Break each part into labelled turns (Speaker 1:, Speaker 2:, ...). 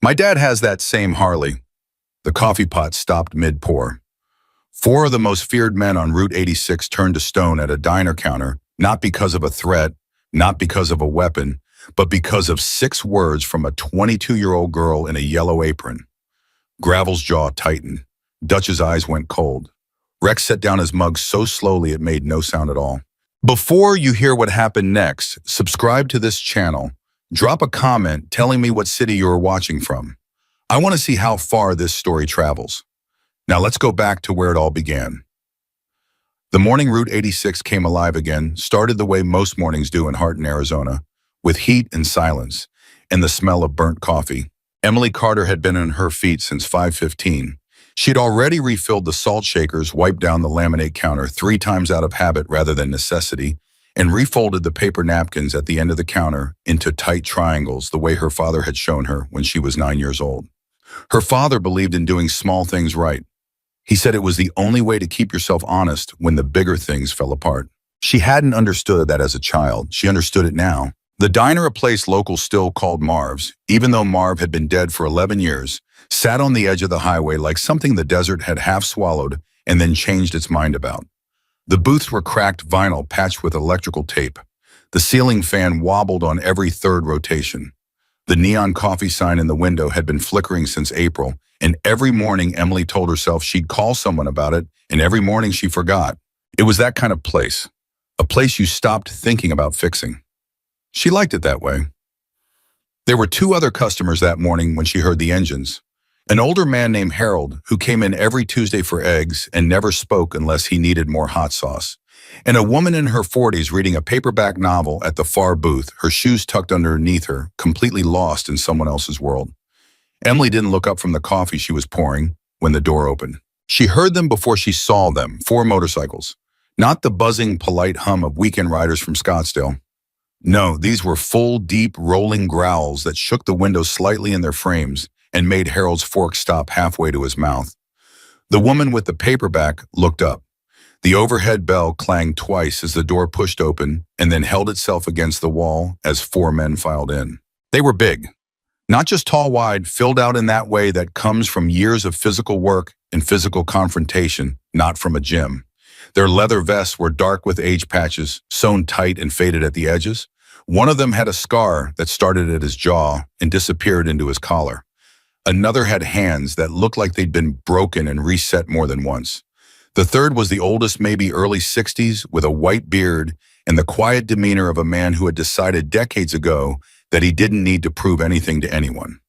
Speaker 1: My dad has that same Harley. The coffee pot stopped mid-pour. Four of the most feared men on Route 86 turned to stone at a diner counter, not because of a threat, not because of a weapon, but because of 6 words from a 22-year-old girl in a yellow apron. Gravel's jaw tightened. Dutch's eyes went cold. Rex set down his mug so slowly it made no sound at all. Before you hear what happened next, subscribe to this channel. Drop a comment telling me what city you are watching from. I want to see how far this story travels. Now let's go back to where it all began. The morning Route 86 came alive again, started the way most mornings do in Harton, Arizona, with heat and silence, and the smell of burnt coffee. Emily Carter had been on her feet since 5:15. She'd already refilled the salt shakers, wiped down the laminate counter 3 times out of habit rather than necessity, and refolded the paper napkins at the end of the counter into tight triangles the way her father had shown her when she was 9 years old. Her father believed in doing small things right. He said it was the only way to keep yourself honest when the bigger things fell apart. She hadn't understood that as a child. She understood it now. The diner, a place locals still called Marv's, even though Marv had been dead for 11 years, sat on the edge of the highway like something the desert had half swallowed and then changed its mind about. The booths were cracked vinyl patched with electrical tape. The ceiling fan wobbled on every third rotation. The neon coffee sign in the window had been flickering since April, and every morning Emily told herself she'd call someone about it, and every morning she forgot. It was that kind of place, a place you stopped thinking about fixing. She liked it that way. There were 2 other customers that morning when she heard the engines. An older man named Harold, who came in every Tuesday for eggs and never spoke unless he needed more hot sauce, and a woman in her 40s reading a paperback novel at the far booth, her shoes tucked underneath her, completely lost in someone else's world. Emily didn't look up from the coffee she was pouring when the door opened. She heard them before she saw them, 4 motorcycles. Not the buzzing, polite hum of weekend riders from Scottsdale. No, these were full, deep, rolling growls that shook the windows slightly in their frames and made Harold's fork stop halfway to his mouth. The woman with the paperback looked up. The overhead bell clanged twice as the door pushed open and then held itself against the wall as 4 men filed in. They were big. Not just tall, wide, filled out in that way that comes from years of physical work and physical confrontation, not from a gym. Their leather vests were dark with age patches, sewn tight and faded at the edges. One of them had a scar that started at his jaw and disappeared into his collar. Another had hands that looked like they'd been broken and reset more than once. The third was the oldest, maybe early 60s, with a white beard and the quiet demeanor of a man who had decided decades ago that he didn't need to prove anything to anyone.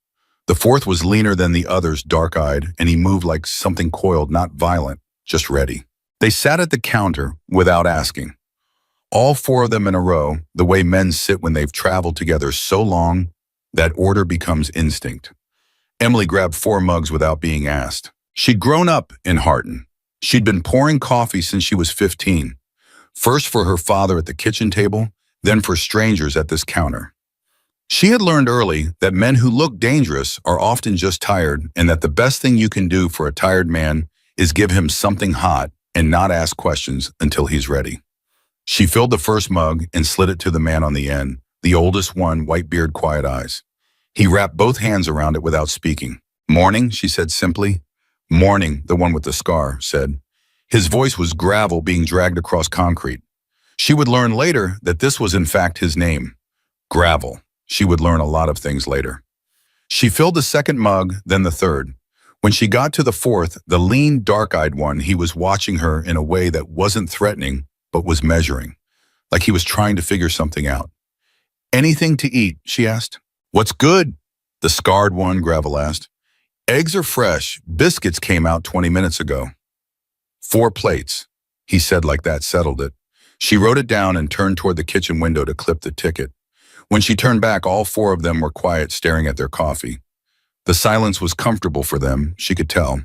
Speaker 1: The fourth was leaner than the others, dark-eyed, and he moved like something coiled, not violent, just ready. They sat at the counter without asking. All 4 of them in a row, the way men sit when they've traveled together so long that order becomes instinct. Emily grabbed 4 mugs without being asked. She'd grown up in Harton. She'd been pouring coffee since she was 15. First for her father at the kitchen table, then for strangers at this counter. She had learned early that men who look dangerous are often just tired, and that the best thing you can do for a tired man is give him something hot and not ask questions until he's ready. She filled the first mug and slid it to the man on the end, the oldest one, white beard, quiet eyes. He wrapped both hands around it without speaking. "Morning," she said simply. "Morning," the one with the scar said. His voice was gravel being dragged across concrete. She would learn later that this was in fact his name. Gravel. She would learn a lot of things later. She filled the second mug, then the third. When she got to the fourth, the lean, dark-eyed one, he was watching her in a way that wasn't threatening, but was measuring, like he was trying to figure something out. "Anything to eat?" she asked. "What's good?" the scarred one, Gravel asked. "Eggs are fresh. Biscuits came out 20 minutes ago." 4 plates, he said like that settled it. She wrote it down and turned toward the kitchen window to clip the ticket. When she turned back, all 4 of them were quiet, staring at their coffee. The silence was comfortable for them, she could tell.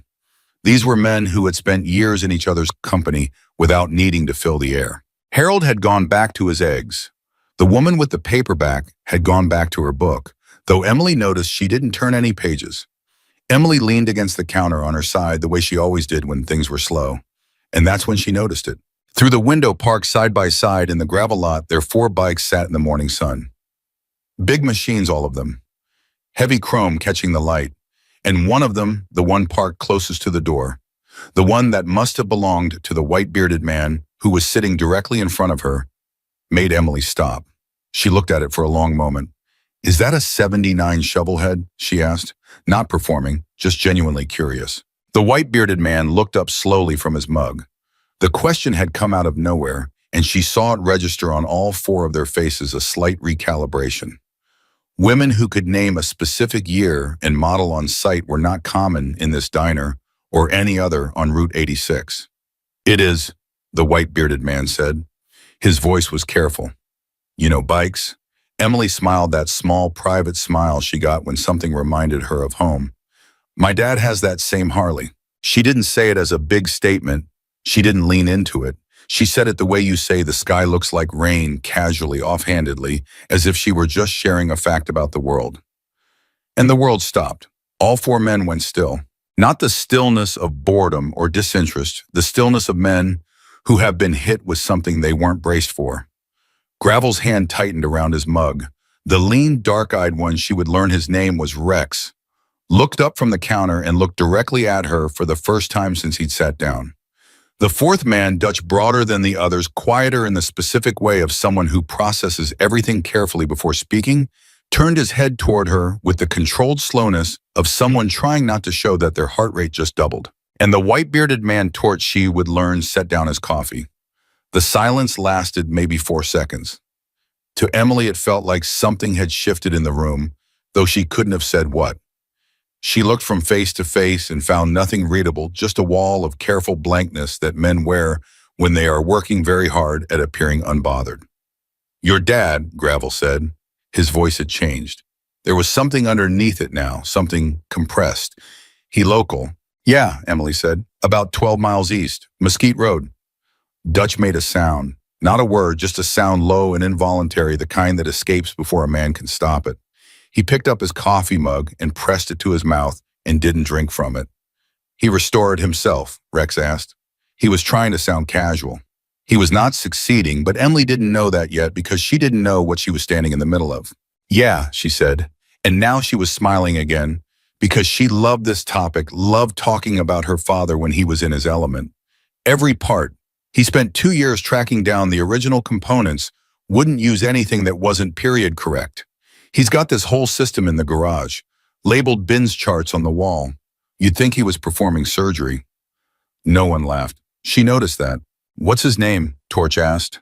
Speaker 1: These were men who had spent years in each other's company without needing to fill the air. Harold had gone back to his eggs. The woman with the paperback had gone back to her book, though Emily noticed she didn't turn any pages. Emily leaned against the counter on her side the way she always did when things were slow, and that's when she noticed it. Through the window parked side by side in the gravel lot, their 4 bikes sat in the morning sun. Big machines, all of them. heavy chrome catching the light, and one of them, the one parked closest to the door, the one that must have belonged to the white-bearded man who was sitting directly in front of her, made Emily stop. She looked at it for a long moment. "Is that a 79 shovelhead?" she asked, not performing, just genuinely curious. The white-bearded man looked up slowly from his mug. The question had come out of nowhere, and she saw it register on all four of their faces a slight recalibration. Women who could name a specific year and model on site were not common in this diner or any other on Route 86. "It is," the white-bearded man said. His voice was careful. "You know bikes?" Emily smiled that small, private smile she got when something reminded her of home. "My dad has that same Harley." She didn't say it as a big statement. She didn't lean into it. She said it the way you say the sky looks like rain, casually, offhandedly, as if she were just sharing a fact about the world. And the world stopped. All four men went still. Not the stillness of boredom or disinterest, the stillness of men who have been hit with something they weren't braced for. Gravel's hand tightened around his mug. The lean, dark-eyed one she would learn his name was Rex, looked up from the counter and looked directly at her for the first time since he'd sat down. The fourth man, Dutch broader than the others, quieter in the specific way of someone who processes everything carefully before speaking, turned his head toward her with the controlled slowness of someone trying not to show that their heart rate just doubled. And the white-bearded man Torch she would learn set down his coffee. The silence lasted maybe 4 seconds. To Emily, it felt like something had shifted in the room, though she couldn't have said what. She looked from face to face and found nothing readable, just a wall of careful blankness that men wear when they are working very hard at appearing unbothered. "Your dad," Gravel said. His voice had changed. There was something underneath it now, something compressed. "He local." "Yeah," Emily said. "About 12 miles east, Mesquite Road." Dutch made a sound. Not a word, just a sound low and involuntary, the kind that escapes before a man can stop it. He picked up his coffee mug and pressed it to his mouth and didn't drink from it. "He restored himself?" Rex asked. He was trying to sound casual. He was not succeeding, but Emily didn't know that yet because she didn't know what she was standing in the middle of. "Yeah," she said, and now she was smiling again because she loved this topic, loved talking about her father when he was in his element. Every part. He spent 2 years tracking down the original components, wouldn't use anything that wasn't period correct. He's got this whole system in the garage, labeled bins charts on the wall. You'd think he was performing surgery. No one laughed. She noticed that. "What's his name?" Torch asked.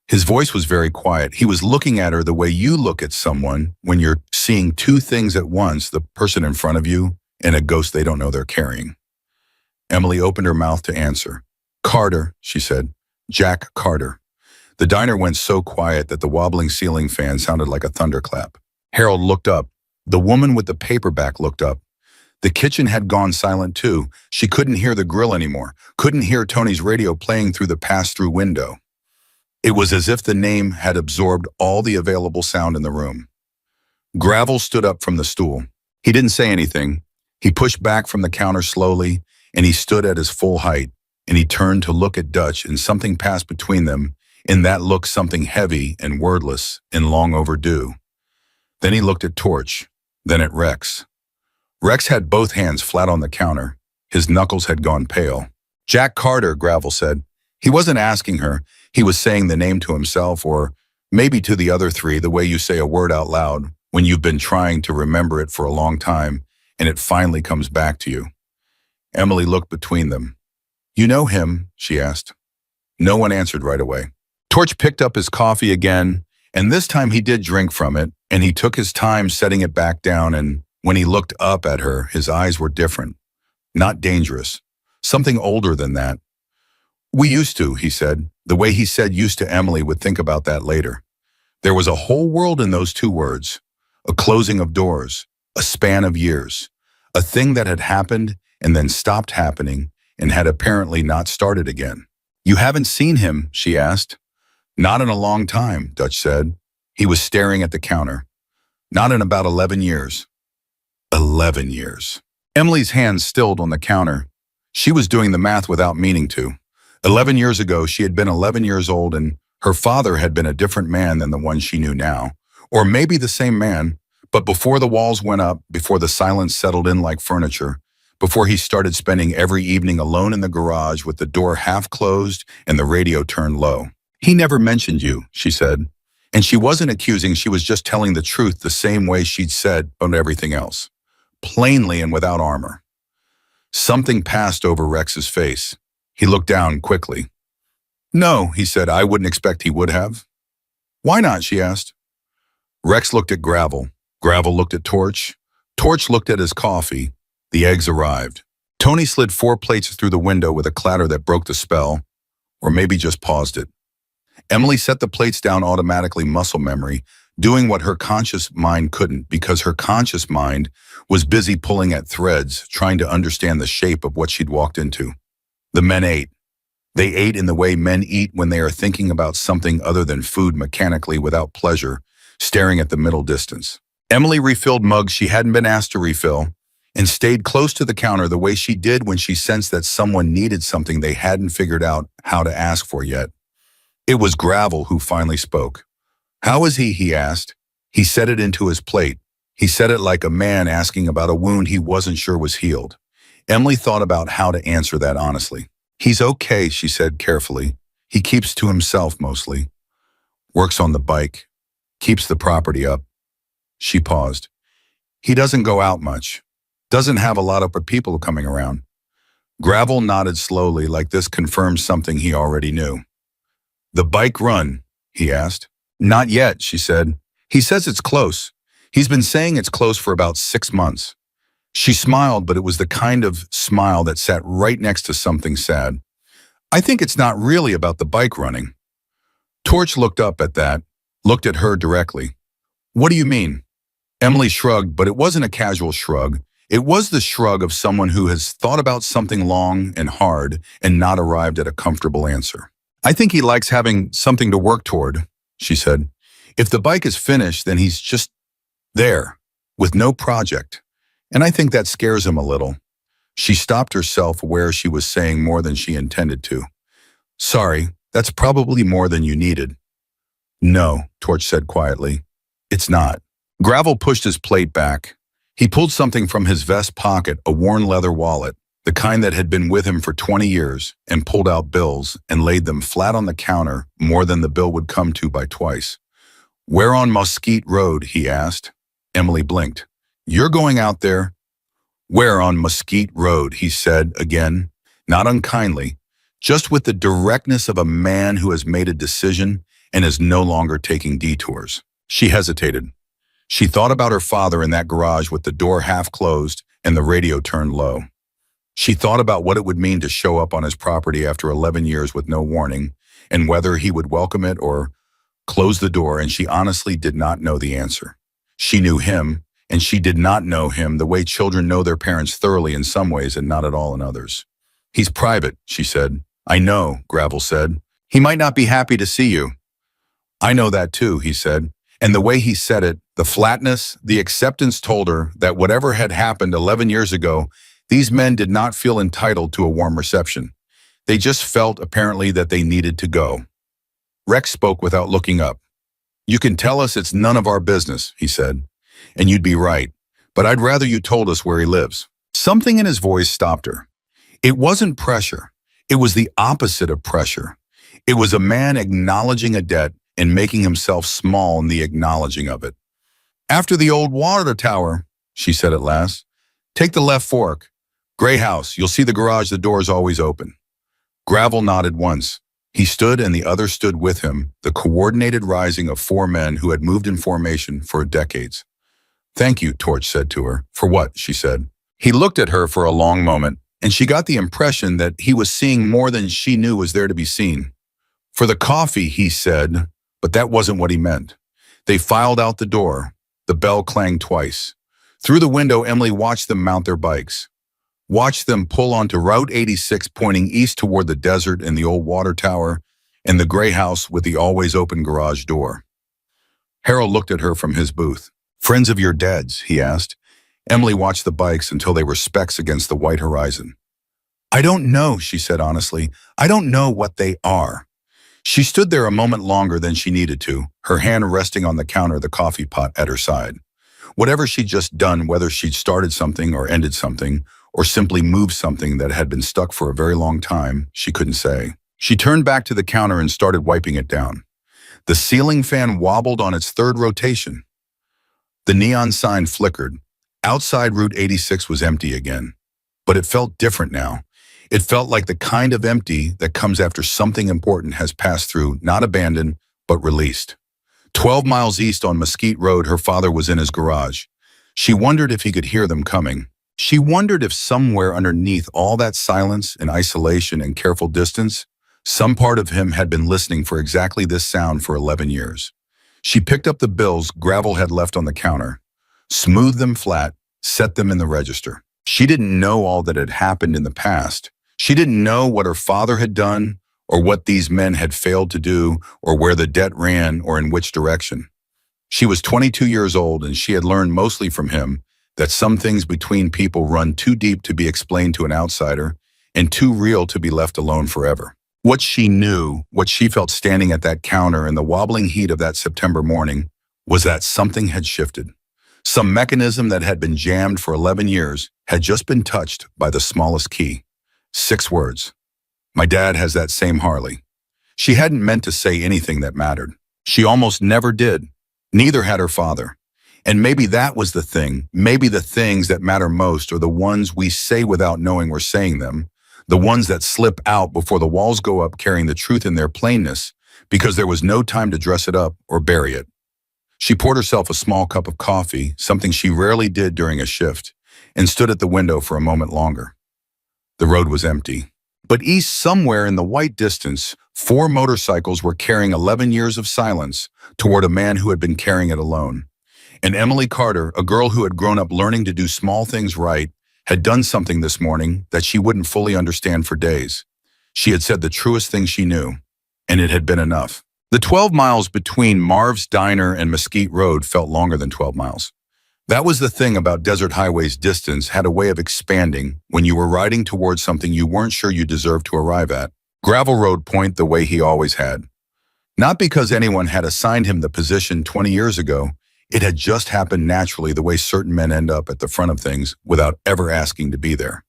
Speaker 1: His voice was very quiet. He was looking at her the way you look at someone when you're seeing two things at once, the person in front of you and a ghost they don't know they're carrying. Emily opened her mouth to answer. "Carter," she said. "Jack Carter." The diner went so quiet that the wobbling ceiling fan sounded like a thunderclap. Harold looked up. The woman with the paperback looked up. The kitchen had gone silent too. She couldn't hear the grill anymore, couldn't hear Tony's radio playing through the pass-through window. It was as if the name had absorbed all the available sound in the room. Gravel stood up from the stool. He didn't say anything. He pushed back from the counter slowly, and he stood at his full height, and he turned to look at Dutch, and something passed between them. In that look, something heavy and wordless and long overdue. Then he looked at Torch, then at Rex. Rex had both hands flat on the counter. His knuckles had gone pale. "Jack Carter," Gravel said. He wasn't asking her. He was saying the name to himself, or maybe to the other three, the way you say a word out loud when you've been trying to remember it for a long time and it finally comes back to you. Emily looked between them. "You know him?" she asked. No one answered right away. Torch picked up his coffee again, and this time he did drink from it, and he took his time setting it back down, and when he looked up at her, his eyes were different. Not dangerous. Something older than that. "We used to," he said. The way he said used to, Emily would think about that later. There was a whole world in those two words. A closing of doors. A span of years. A thing that had happened and then stopped happening and had apparently not started again. "You haven't seen him?" she asked. "Not in a long time," Dutch said. He was staring at the counter. "Not in about 11 years. 11 years. Emily's hands stilled on the counter. She was doing the math without meaning to. 11 years ago, she had been 11 years old, and her father had been a different man than the one she knew now. Or maybe the same man, But before the walls went up, before the silence settled in like furniture, before he started spending every evening alone in the garage with the door half closed and the radio turned low. He never mentioned you, she said. And she wasn't accusing, she was just telling the truth the same way she'd said about everything else. Plainly and without armor. Something passed over Rex's face. He looked down quickly. No, he said, I wouldn't expect he would have. Why not, she asked. Rex looked at Gravel. Gravel looked at Torch. Torch looked at his coffee. The eggs arrived. Tony slid 4 plates through the window with a clatter that broke the spell, or maybe just paused it. Emily set the plates down automatically, muscle memory, doing what her conscious mind couldn't because her conscious mind was busy pulling at threads, trying to understand the shape of what she'd walked into. The men ate. They ate in the way men eat when they are thinking about something other than food mechanically without pleasure, staring at the middle distance. Emily refilled mugs she hadn't been asked to refill and stayed close to the counter the way she did when she sensed that someone needed something they hadn't figured out how to ask for yet. It was Gravel who finally spoke. How is he? He asked. He set it into his plate. He said it like a man asking about a wound he wasn't sure was healed. Emily thought about how to answer that honestly. He's okay, she said carefully. He keeps to himself mostly. Works on the bike. Keeps the property up. She paused. He doesn't go out much. Doesn't have a lot of people coming around. Gravel nodded slowly, like this confirmed something he already knew. The bike run, he asked. Not yet, she said. He says it's close. He's been saying it's close for about 6 months. She smiled, but it was the kind of smile that sat right next to something sad. I think it's not really about the bike running. Torch looked up at that, looked at her directly. What do you mean? Emily shrugged, but it wasn't a casual shrug. It was the shrug of someone who has thought about something long and hard and not arrived at a comfortable answer. I think he likes having something to work toward, she said. If the bike is finished, then he's just there, with no project. And I think that scares him a little. She stopped herself where she was saying more than she intended to. Sorry, that's probably more than you needed. No, Torch said quietly. It's not. Gravel pushed his plate back. He pulled something from his vest pocket, a worn leather wallet, the kind that had been with him for 20 years, and pulled out bills and laid them flat on the counter, more than the bill would come to by twice. Where on Mesquite Road? He asked. Emily blinked. You're going out there? Where on Mesquite Road? He said again, not unkindly, just with the directness of a man who has made a decision and is no longer taking detours. She hesitated. She thought about her father in that garage with the door half closed and the radio turned low. She thought about what it would mean to show up on his property after 11 years with no warning, and whether he would welcome it or close the door, and she honestly did not know the answer. She knew him, and she did not know him the way children know their parents thoroughly in some ways and not at all in others. He's private, she said. I know, Gravel said. He might not be happy to see you. I know that too, he said. And the way he said it, the flatness, the acceptance told her that whatever had happened 11 years ago, these men did not feel entitled to a warm reception. They just felt, apparently, that they needed to go. Rex spoke without looking up. You can tell us it's none of our business, he said. And you'd be right. But I'd rather you told us where he lives. Something in his voice stopped her. It wasn't pressure. It was the opposite of pressure. It was a man acknowledging a debt and making himself small in the acknowledging of it. After the old water tower, she said at last. Take the left fork. Gray house. You'll see the garage. The door is always open. Gravel nodded once. He stood and the other stood with him, the coordinated rising of 4 men who had moved in formation for decades. Thank you, Torch said to her. For what? She said. He looked at her for a long moment, and she got the impression that he was seeing more than she knew was there to be seen. For the coffee, he said, but that wasn't what he meant. They filed out the door. The bell clanged twice. Through the window, Emily watched them mount their bikes. Watched them pull onto Route 86 pointing east toward the desert and the old water tower and the gray house with the always open garage door. Harold looked at her from his booth. Friends of your dad's, he asked. Emily watched the bikes until they were specks against the white horizon. I don't know, she said honestly. I don't know what they are. She stood there a moment longer than she needed to, her hand resting on the counter, the coffee pot at her side. Whatever she'd just done, whether she'd started something or ended something, or simply moved something that had been stuck for a very long time, she couldn't say. She turned back to the counter and started wiping it down. The ceiling fan wobbled on its third rotation. The neon sign flickered. Outside Route 86 was empty again. But it felt different now. It felt like the kind of empty that comes after something important has passed through, not abandoned, but released. 12 miles east on Mesquite Road, her father was in his garage. She wondered if he could hear them coming. She wondered if somewhere underneath all that silence and isolation and careful distance, some part of him had been listening for exactly this sound for 11 years. She picked up the bills Gravel had left on the counter, smoothed them flat, set them in the register. She didn't know all that had happened in the past. She didn't know what her father had done, or what these men had failed to do, or where the debt ran, or in which direction. She was 22 years old, and she had learned mostly from him that some things between people run too deep to be explained to an outsider, and too real to be left alone forever. What she knew, what she felt standing at that counter in the wobbling heat of that September morning, was that something had shifted. Some mechanism that had been jammed for 11 years had just been touched by the smallest key. 6 words. My dad has that same Harley. She hadn't meant to say anything that mattered. She almost never did. Neither had her father. And maybe that was the thing. Maybe the things that matter most are the ones we say without knowing we're saying them. The ones that slip out before the walls go up carrying the truth in their plainness because there was no time to dress it up or bury it. She poured herself a small cup of coffee, something she rarely did during a shift, and stood at the window for a moment longer. The road was empty. But east, somewhere in the white distance, 4 motorcycles were carrying 11 years of silence toward a man who had been carrying it alone. And Emily Carter, a girl who had grown up learning to do small things right, had done something this morning that she wouldn't fully understand for days. She had said the truest thing she knew, and it had been enough. The 12 miles between Marv's Diner and Mesquite Road felt longer than 12 miles. That was the thing about desert highways. Distance had a way of expanding when you were riding towards something you weren't sure you deserved to arrive at. Gravel Road point the way he always had. Not because anyone had assigned him the position 20 years ago, it had just happened naturally the way certain men end up at the front of things without ever asking to be there.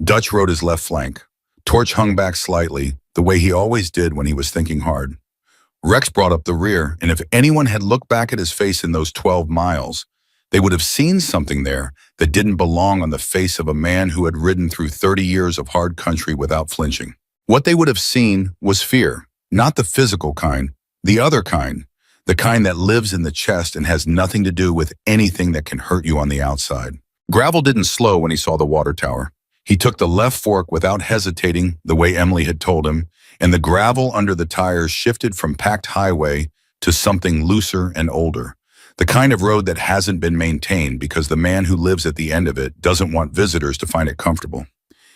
Speaker 1: Dutch rode his left flank. Torch hung back slightly, the way he always did when he was thinking hard. Rex brought up the rear, and if anyone had looked back at his face in those 12 miles, they would have seen something there that didn't belong on the face of a man who had ridden through 30 years of hard country without flinching. What they would have seen was fear, not the physical kind, the other kind, the kind that lives in the chest and has nothing to do with anything that can hurt you on the outside. Gravel didn't slow when he saw the water tower. He took the left fork without hesitating, the way Emily had told him, and the gravel under the tires shifted from packed highway to something looser and older. The kind of road that hasn't been maintained because the man who lives at the end of it doesn't want visitors to find it comfortable.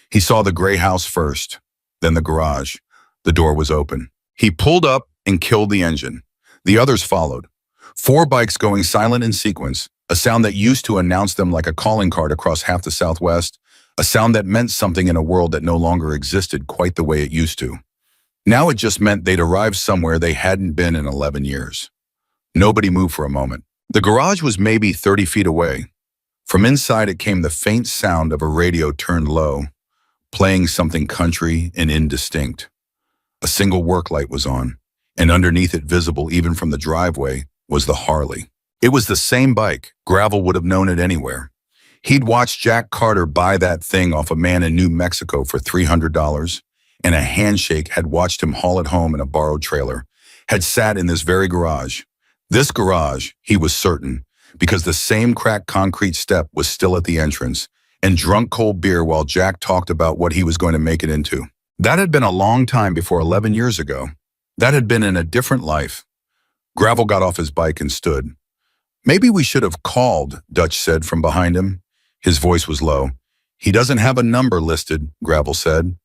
Speaker 1: He saw the gray house first, then the garage. The door was open. He pulled up and killed the engine. The others followed. 4 bikes going silent in sequence, a sound that used to announce them like a calling card across half the Southwest, a sound that meant something in a world that no longer existed quite the way it used to. Now it just meant they'd arrived somewhere they hadn't been in 11 years. Nobody moved for a moment. The garage was maybe 30 feet away. From inside it came the faint sound of a radio turned low, playing something country and indistinct. A single work light was on, and underneath it, visible even from the driveway, was the Harley. It was the same bike. Gravel would have known it anywhere. He'd watched Jack Carter buy that thing off a man in New Mexico for $300, and a handshake had watched him haul it home in a borrowed trailer, had sat in this very garage. This garage, he was certain, because the same cracked concrete step was still at the entrance, and drunk cold beer while Jack talked about what he was going to make it into. That had been a long time before 11 years ago. That had been in a different life. Gravel got off his bike and stood. Maybe we should have called, Dutch said from behind him. His voice was low. He doesn't have a number listed, Gravel said.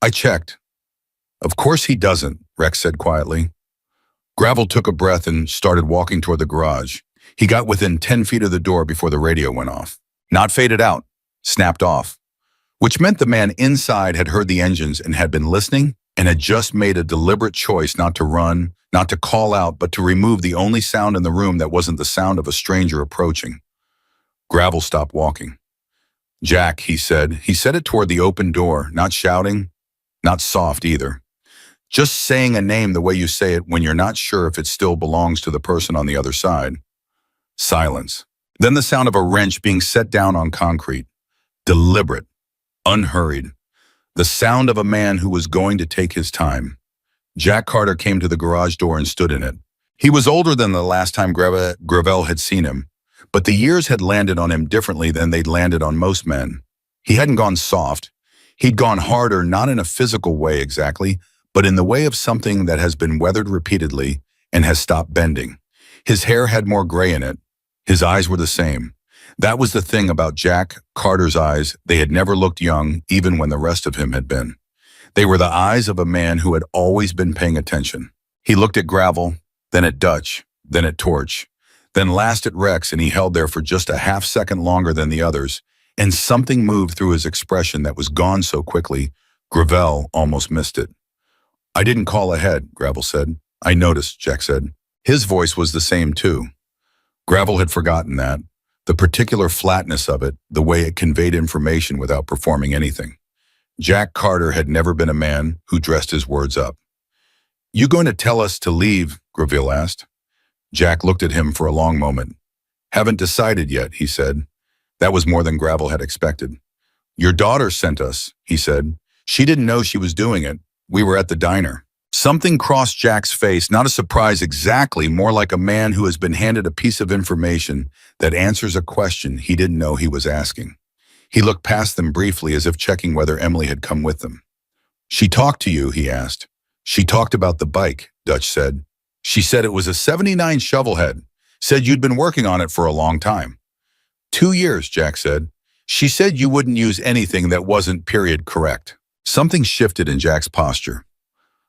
Speaker 1: I checked. Of course he doesn't, Rex said quietly. Gravel took a breath and started walking toward the garage. He got within 10 feet of the door before the radio went off. Not faded out, snapped off. Which meant the man inside had heard the engines and had been listening and had just made a deliberate choice not to run, not to call out, but to remove the only sound in the room that wasn't the sound of a stranger approaching. Gravel stopped walking. Jack, he said. He said it toward the open door, not shouting, not soft either. Just saying a name the way you say it when you're not sure if it still belongs to the person on the other side. Silence. Then the sound of a wrench being set down on concrete. Deliberate, unhurried. The sound of a man who was going to take his time. Jack Carter came to the garage door and stood in it. He was older than the last time Gravel had seen him, but the years had landed on him differently than they'd landed on most men. He hadn't gone soft. He'd gone harder, not in a physical way exactly, but in the way of something that has been weathered repeatedly and has stopped bending. His hair had more gray in it. His eyes were the same. That was the thing about Jack Carter's eyes. They had never looked young, even when the rest of him had been. They were the eyes of a man who had always been paying attention. He looked at Gravel, then at Dutch, then at Torch, then last at Rex, and he held there for just a half second longer than the others, and something moved through his expression that was gone so quickly, Gravel almost missed it. "I didn't call ahead," Gravel said. "I noticed," Jack said. His voice was the same too. Gravel had forgotten that, the particular flatness of it, the way it conveyed information without performing anything. Jack Carter had never been a man who dressed his words up. "You going to tell us to leave?" Gravel asked. Jack looked at him for a long moment. "Haven't decided yet," he said. That was more than Gravel had expected. "Your daughter sent us," he said. "She didn't know she was doing it. We were at the diner." Something crossed Jack's face, not a surprise exactly, more like a man who has been handed a piece of information that answers a question he didn't know he was asking. He looked past them briefly as if checking whether Emily had come with them. "She talked to you?" he asked. "She talked about the bike," Dutch said. "She said it was a '79 shovelhead. Said you'd been working on it for a long time." 2 years, Jack said. "She said you wouldn't use anything that wasn't period correct." Something shifted in Jack's posture.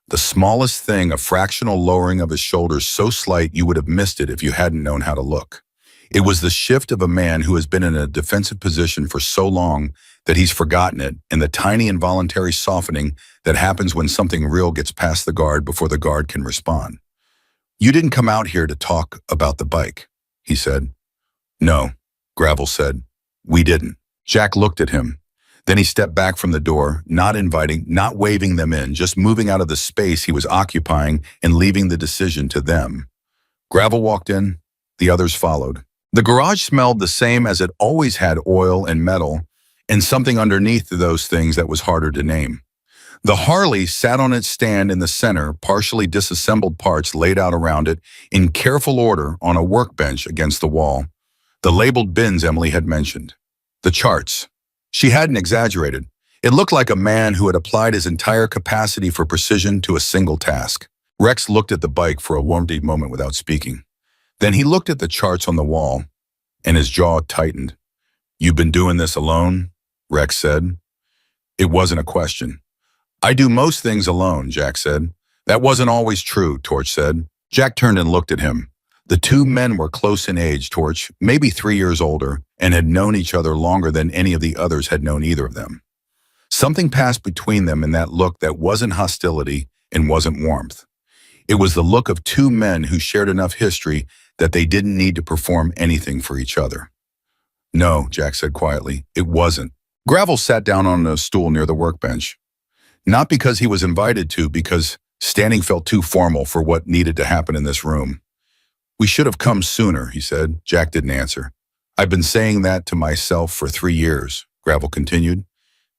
Speaker 1: The smallest thing, a fractional lowering of his shoulders so slight you would have missed it if you hadn't known how to look. It was the shift of a man who has been in a defensive position for so long that he's forgotten it, and the tiny involuntary softening that happens when something real gets past the guard before the guard can respond. "You didn't come out here to talk about the bike," he said. "No," Gravel said. "We didn't." Jack looked at him. Then he stepped back from the door, not inviting, not waving them in, just moving out of the space he was occupying and leaving the decision to them. Gravel walked in. The others followed. The garage smelled the same as it always had: oil and metal, and something underneath those things that was harder to name. The Harley sat on its stand in the center, partially disassembled parts laid out around it in careful order on a workbench against the wall. The labeled bins Emily had mentioned. The charts. She hadn't exaggerated. It looked like a man who had applied his entire capacity for precision to a single task. Rex looked at the bike for a warm-deep moment without speaking. Then he looked at the charts on the wall, and his jaw tightened. "You've been doing this alone?" Rex said. It wasn't a question. "I do most things alone," Jack said. "That wasn't always true," Torch said. Jack turned and looked at him. The two men were close in age, Torch, maybe 3 years older, and had known each other longer than any of the others had known either of them. Something passed between them in that look that wasn't hostility and wasn't warmth. It was the look of two men who shared enough history that they didn't need to perform anything for each other. "No," Jack said quietly, "it wasn't." Gravel sat down on a stool near the workbench. Not because he was invited to, because standing felt too formal for what needed to happen in this room. "We should have come sooner," he said. Jack didn't answer. "I've been saying that to myself for 3 years, Gravel continued.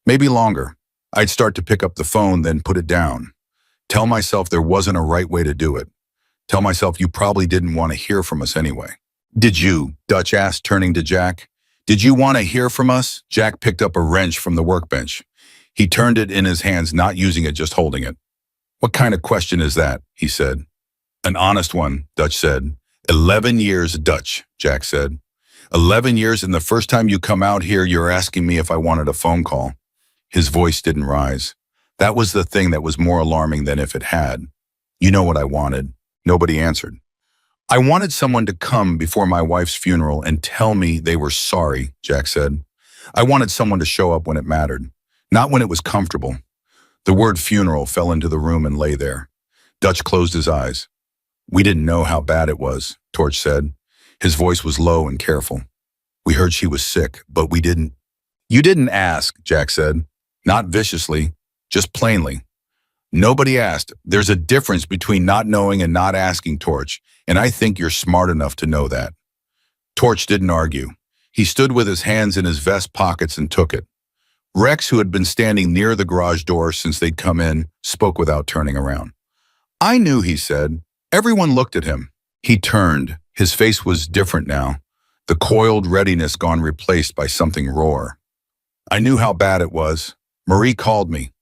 Speaker 1: "Maybe longer. I'd start to pick up the phone, then put it down. Tell myself there wasn't a right way to do it. Tell myself you probably didn't want to hear from us anyway." "Did you?" Dutch asked, turning to Jack. "Did you want to hear from us?" Jack picked up a wrench from the workbench. He turned it in his hands, not using it, just holding it. "What kind of question is that?" he said. "An honest one," Dutch said. 11 years, Dutch, Jack said. 11 years, and the first time you come out here, you're asking me if I wanted a phone call." His voice didn't rise. That was the thing that was more alarming than if it had. "You know what I wanted." Nobody answered. "I wanted someone to come before my wife's funeral and tell me they were sorry," Jack said. "I wanted someone to show up when it mattered, not when it was comfortable." The word funeral fell into the room and lay there. Dutch closed his eyes. "We didn't know how bad it was," Torch said. His voice was low and careful. We heard she was sick, but we didn't. You didn't ask, Jack said. Not viciously, just plainly. Nobody asked. There's a difference between not knowing and not asking, Torch, and I think you're smart enough to know that. Torch didn't argue. He stood with his hands in his vest pockets and took it. Rex, who had been standing near the garage door since they'd come in, spoke without turning around. I knew, he said. Everyone looked at him. He turned. His face was different now, the coiled readiness gone, replaced by something raw. I knew how bad it was. Marie called me.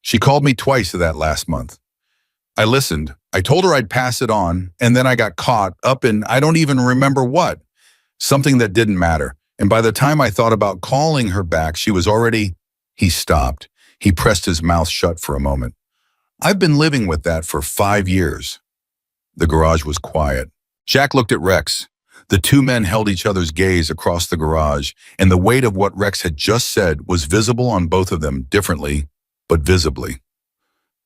Speaker 1: She called me twice that last month. I listened. I told her I'd pass it on, and then I got caught up in I don't even remember what. Something that didn't matter. And by the time I thought about calling her back, she was already... He stopped. He pressed his mouth shut for a moment. I've been living with that for 5 years. The garage was quiet. Jack looked at Rex. The two men held each other's gaze across the garage, and the weight of what Rex had just said was visible on both of them, differently, but visibly.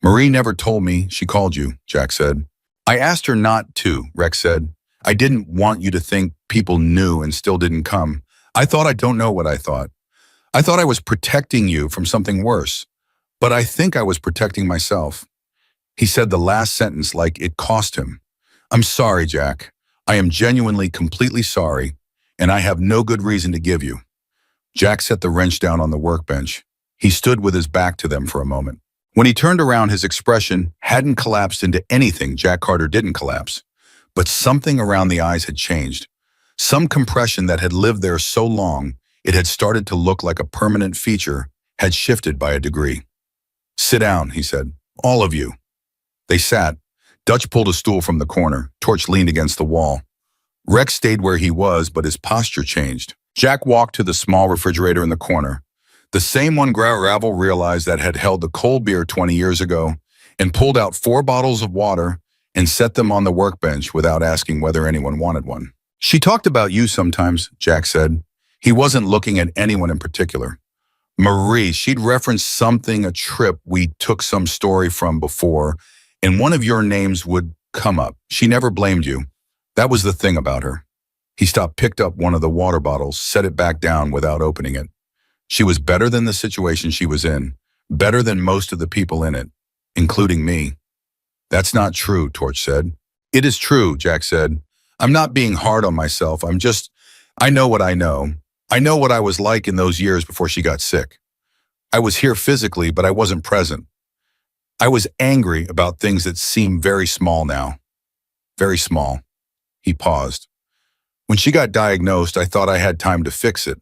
Speaker 1: Marie never told me she called you, Jack said. I asked her not to, Rex said. I didn't want you to think people knew and still didn't come. I don't know what I thought. I thought I was protecting you from something worse, but I think I was protecting myself. He said the last sentence like it cost him. I'm sorry, Jack. I am genuinely, completely sorry, and I have no good reason to give you. Jack set the wrench down on the workbench. He stood with his back to them for a moment. When he turned around, his expression hadn't collapsed into anything. Jack Carter didn't collapse. But something around the eyes had changed. Some compression that had lived there so long, it had started to look like a permanent feature, had shifted by a degree. Sit down, he said. All of you. They sat. Dutch pulled a stool from the corner. Torch leaned against the wall. Rex stayed where he was, but his posture changed. Jack walked to the small refrigerator in the corner. The same one Gravel realized that had held the cold beer 20 years ago, and pulled out 4 bottles of water and set them on the workbench without asking whether anyone wanted one. She talked about you sometimes, Jack said. He wasn't looking at anyone in particular. Marie, she'd referenced something, a trip we took some story from before, and one of your names would come up. She never blamed you. That was the thing about her. He stopped, picked up one of the water bottles, set it back down without opening it. She was better than the situation she was in, better than most of the people in it, including me. That's not true, Torch said. It is true, Jack said. I'm not being hard on myself. I know what I know. I know what I was like in those years before she got sick. I was here physically, but I wasn't present. I was angry about things that seem very small now. Very small. He paused. When she got diagnosed, I thought I had time to fix it.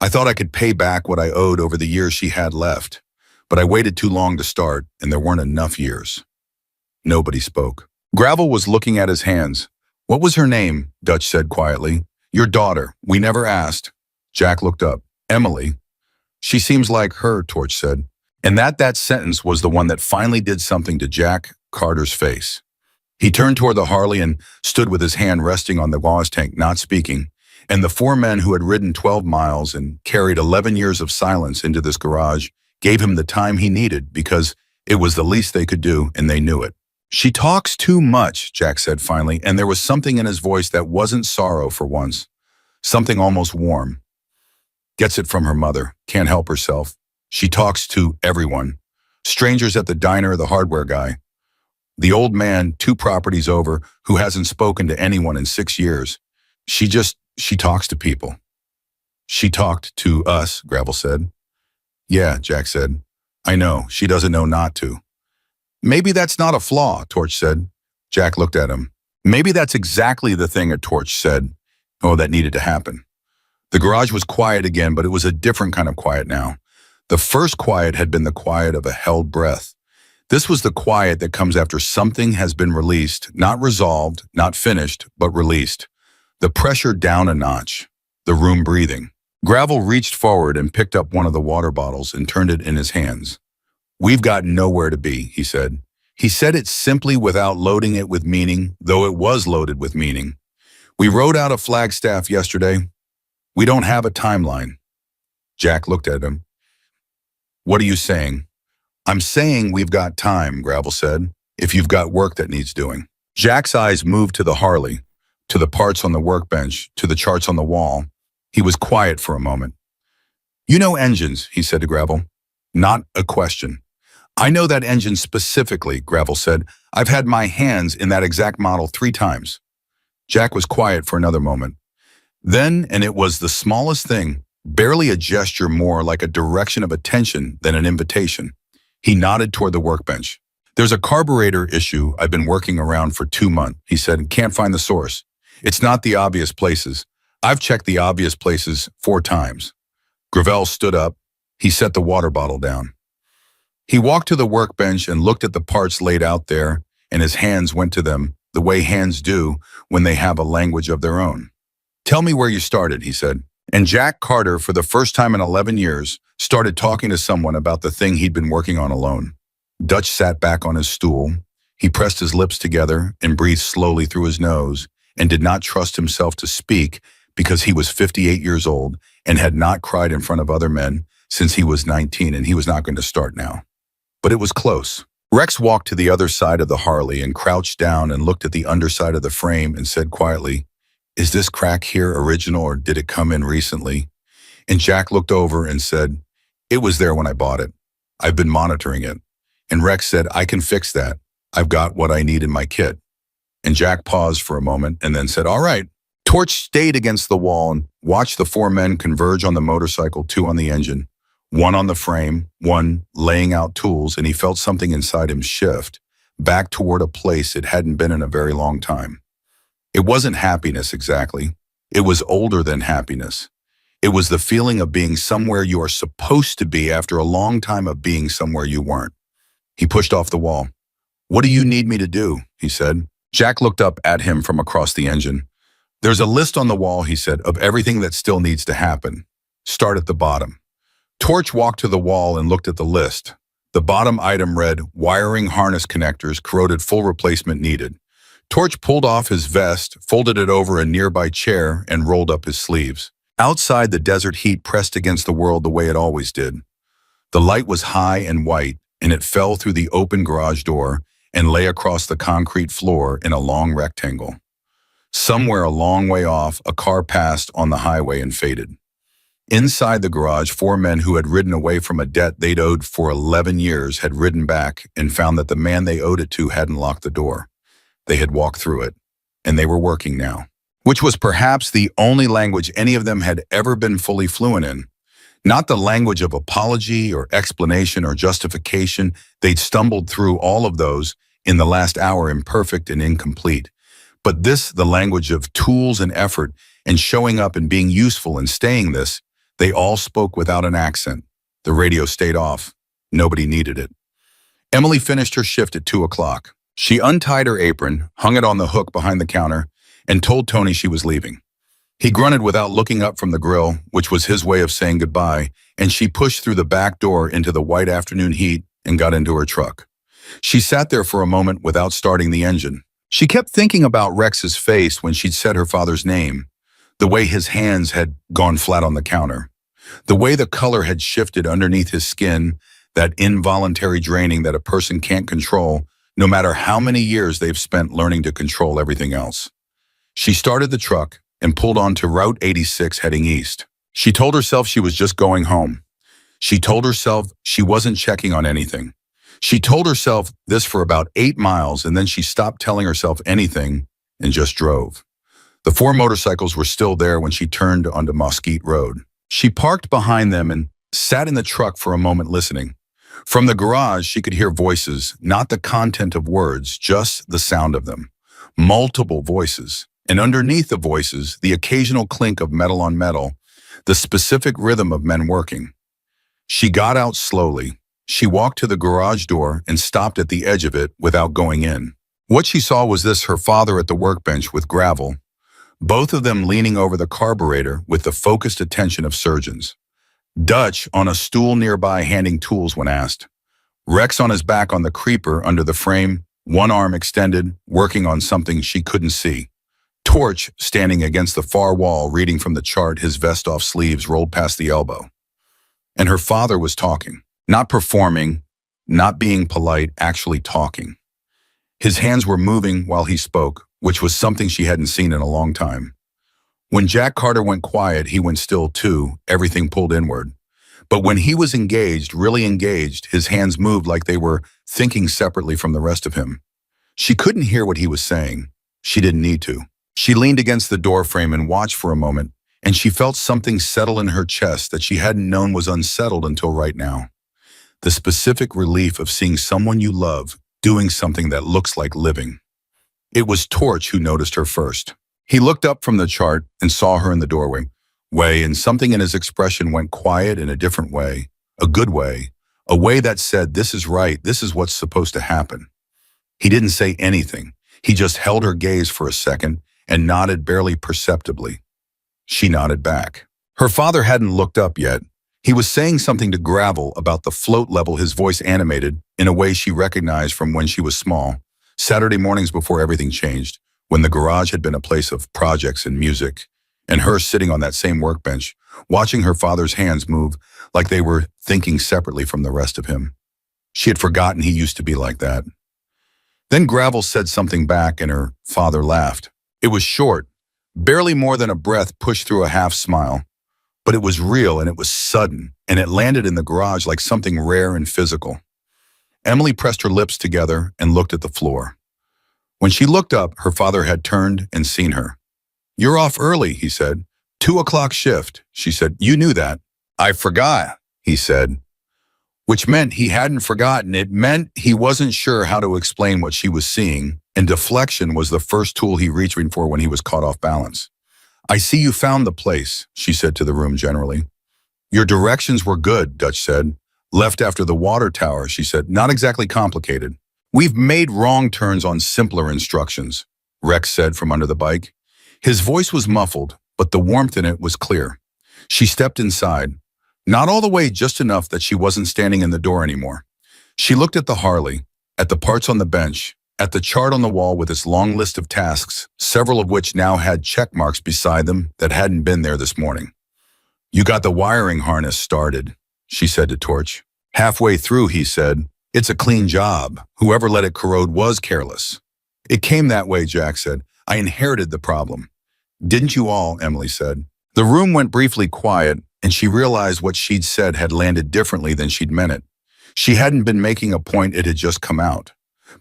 Speaker 1: I thought I could pay back what I owed over the years she had left, but I waited too long to start, and there weren't enough years. Nobody spoke. Gravel was looking at his hands. What was her name? Dutch said quietly. Your daughter. We never asked. Jack looked up. Emily. She seems like her, Torch said. And that sentence was the one that finally did something to Jack Carter's face. He turned toward the Harley and stood with his hand resting on the gas tank, not speaking. And the 4 men who had ridden 12 miles and carried 11 years of silence into this garage gave him the time he needed because it was the least they could do, and they knew it. She talks too much, Jack said finally, and there was something in his voice that wasn't sorrow for once. Something almost warm. Gets it from her mother, can't help herself. She talks to everyone. Strangers at the diner, the hardware guy. The old man, 2 properties over, who hasn't spoken to anyone in 6 years. She talks to people. She talked to us, Gravel said. Yeah, Jack said. I know, she doesn't know not to. Maybe that's not a flaw, Torch said. Jack looked at him. Maybe that's exactly the thing, a Torch said. Oh, that needed to happen. The garage was quiet again, but it was a different kind of quiet now. The first quiet had been the quiet of a held breath. This was the quiet that comes after something has been released, not resolved, not finished, but released. The pressure down a notch. The room breathing. Gravel reached forward and picked up one of the water bottles and turned it in his hands. We've got nowhere to be, he said. He said it simply without loading it with meaning, though it was loaded with meaning. We wrote out a flagstaff yesterday. We don't have a timeline. Jack looked at him. What are you saying? I'm saying we've got time, Gravel said, if you've got work that needs doing. Jack's eyes moved to the Harley, to the parts on the workbench, to the charts on the wall. He was quiet for a moment. "You know engines," he said to Gravel. Not a question. "I know that engine specifically," Gravel said. "I've had my hands in that exact model 3 times." Jack was quiet for another moment. Then, and it was the smallest thing, barely a gesture, more like a direction of attention than an invitation. He nodded toward the workbench. "There's a carburetor issue I've been working around for 2 months," he said, "and can't find the source. It's not the obvious places. I've checked the obvious places 4 times. Gravel stood up. He set the water bottle down. He walked to the workbench and looked at the parts laid out there, and his hands went to them, the way hands do when they have a language of their own. "Tell me where you started," he said. And Jack Carter, for the first time in 11 years, started talking to someone about the thing he'd been working on alone. Dutch sat back on his stool. He pressed his lips together and breathed slowly through his nose and did not trust himself to speak because he was 58 years old and had not cried in front of other men since he was 19, and he was not going to start now. But it was close. Rex walked to the other side of the Harley and crouched down and looked at the underside of the frame and said quietly, "Is this crack here original or did it come in recently?" And Jack looked over and said, "It was there when I bought it. I've been monitoring it." And Rex said, "I can fix that. I've got what I need in my kit." And Jack paused for a moment and then said, "All right." Torch stayed against the wall and watched the 4 men converge on the motorcycle, 2 on the engine, 1 on the frame, 1 laying out tools, and he felt something inside him shift back toward a place it hadn't been in a very long time. It wasn't happiness exactly. It was older than happiness. It was the feeling of being somewhere you are supposed to be after a long time of being somewhere you weren't. He pushed off the wall. "What do you need me to do?" he said. Jack looked up at him from across the engine. "There's a list on the wall," he said, "of everything that still needs to happen. Start at the bottom." Torch walked to the wall and looked at the list. The bottom item read, "Wiring harness connectors, corroded, full replacement needed." Torch pulled off his vest, folded it over a nearby chair, and rolled up his sleeves. Outside, the desert heat pressed against the world the way it always did. The light was high and white, and it fell through the open garage door and lay across the concrete floor in a long rectangle. Somewhere a long way off, a car passed on the highway and faded. Inside the garage, 4 men who had ridden away from a debt they'd owed for 11 years had ridden back and found that the man they owed it to hadn't locked the door. They had walked through it, and they were working now, which was perhaps the only language any of them had ever been fully fluent in. Not the language of apology or explanation or justification. They'd stumbled through all of those in the last hour, imperfect and incomplete. But this, the language of tools and effort and showing up and being useful and staying this, they all spoke without an accent. The radio stayed off. Nobody needed it. Emily finished her shift at 2 o'clock. She untied her apron, hung it on the hook behind the counter, and told Tony she was leaving. He grunted without looking up from the grill, which was his way of saying goodbye, and she pushed through the back door into the white afternoon heat and got into her truck. She sat there for a moment without starting the engine. She kept thinking about Rex's face when she'd said her father's name, the way his hands had gone flat on the counter, the way the color had shifted underneath his skin, that involuntary draining that a person can't control, no matter how many years they've spent learning to control everything else. She started the truck and pulled onto Route 86 heading east. She told herself she was just going home. She told herself she wasn't checking on anything. She told herself this for about 8 miles, and then she stopped telling herself anything and just drove. The 4 motorcycles were still there when she turned onto Mesquite Road. She parked behind them and sat in the truck for a moment listening. From the garage, she could hear voices, not the content of words, just the sound of them. Multiple voices. And underneath the voices, the occasional clink of metal on metal, the specific rhythm of men working. She got out slowly. She walked to the garage door and stopped at the edge of it without going in. What she saw was this: her father at the workbench with Gravel, both of them leaning over the carburetor with the focused attention of surgeons. Dutch on a stool nearby handing tools when asked. Rex on his back on the creeper under the frame, one arm extended, working on something she couldn't see. Torch standing against the far wall reading from the chart, his vest off, sleeves rolled past the elbow. And her father was talking. Not performing, not being polite, actually talking. His hands were moving while he spoke, which was something she hadn't seen in a long time. When Jack Carter went quiet, he went still too, everything pulled inward. But when he was engaged, really engaged, his hands moved like they were thinking separately from the rest of him. She couldn't hear what he was saying. She didn't need to. She leaned against the door frame and watched for a moment, and she felt something settle in her chest that she hadn't known was unsettled until right now. The specific relief of seeing someone you love doing something that looks like living. It was Torch who noticed her first. He looked up from the chart and saw her in the doorway, and something in his expression went quiet in a different way, a good way, a way that said, this is right, this is what's supposed to happen. He didn't say anything. He just held her gaze for a second and nodded barely perceptibly. She nodded back. Her father hadn't looked up yet. He was saying something to Gravel about the float level, his voice animated in a way she recognized from when she was small, Saturday mornings before everything changed, when the garage had been a place of projects and music, and her sitting on that same workbench, watching her father's hands move like they were thinking separately from the rest of him. She had forgotten he used to be like that. Then Gravel said something back and her father laughed. It was short, barely more than a breath pushed through a half smile. But it was real and it was sudden, and it landed in the garage like something rare and physical. Emily pressed her lips together and looked at the floor. When she looked up, her father had turned and seen her. "You're off early," he said. 2 o'clock shift, she said. "You knew that." "I forgot," he said. Which meant he hadn't forgotten. It meant he wasn't sure how to explain what she was seeing, and deflection was the first tool he reached for when he was caught off balance. "I see you found the place," she said to the room generally. "Your directions were good," Dutch said. "Left after the water tower," she said. "Not exactly complicated." "We've made wrong turns on simpler instructions," Rex said from under the bike. His voice was muffled, but the warmth in it was clear. She stepped inside. Not all the way, just enough that she wasn't standing in the door anymore. She looked at the Harley, at the parts on the bench, at the chart on the wall with its long list of tasks, several of which now had check marks beside them that hadn't been there this morning. "You got the wiring harness started," she said to Torch. "Halfway through," he said. "It's a clean job. Whoever let it corrode was careless." "It came that way," Jack said. "I inherited the problem." "Didn't you all?" Emily said. The room went briefly quiet, and she realized what she'd said had landed differently than she'd meant it. She hadn't been making a point, it had just come out.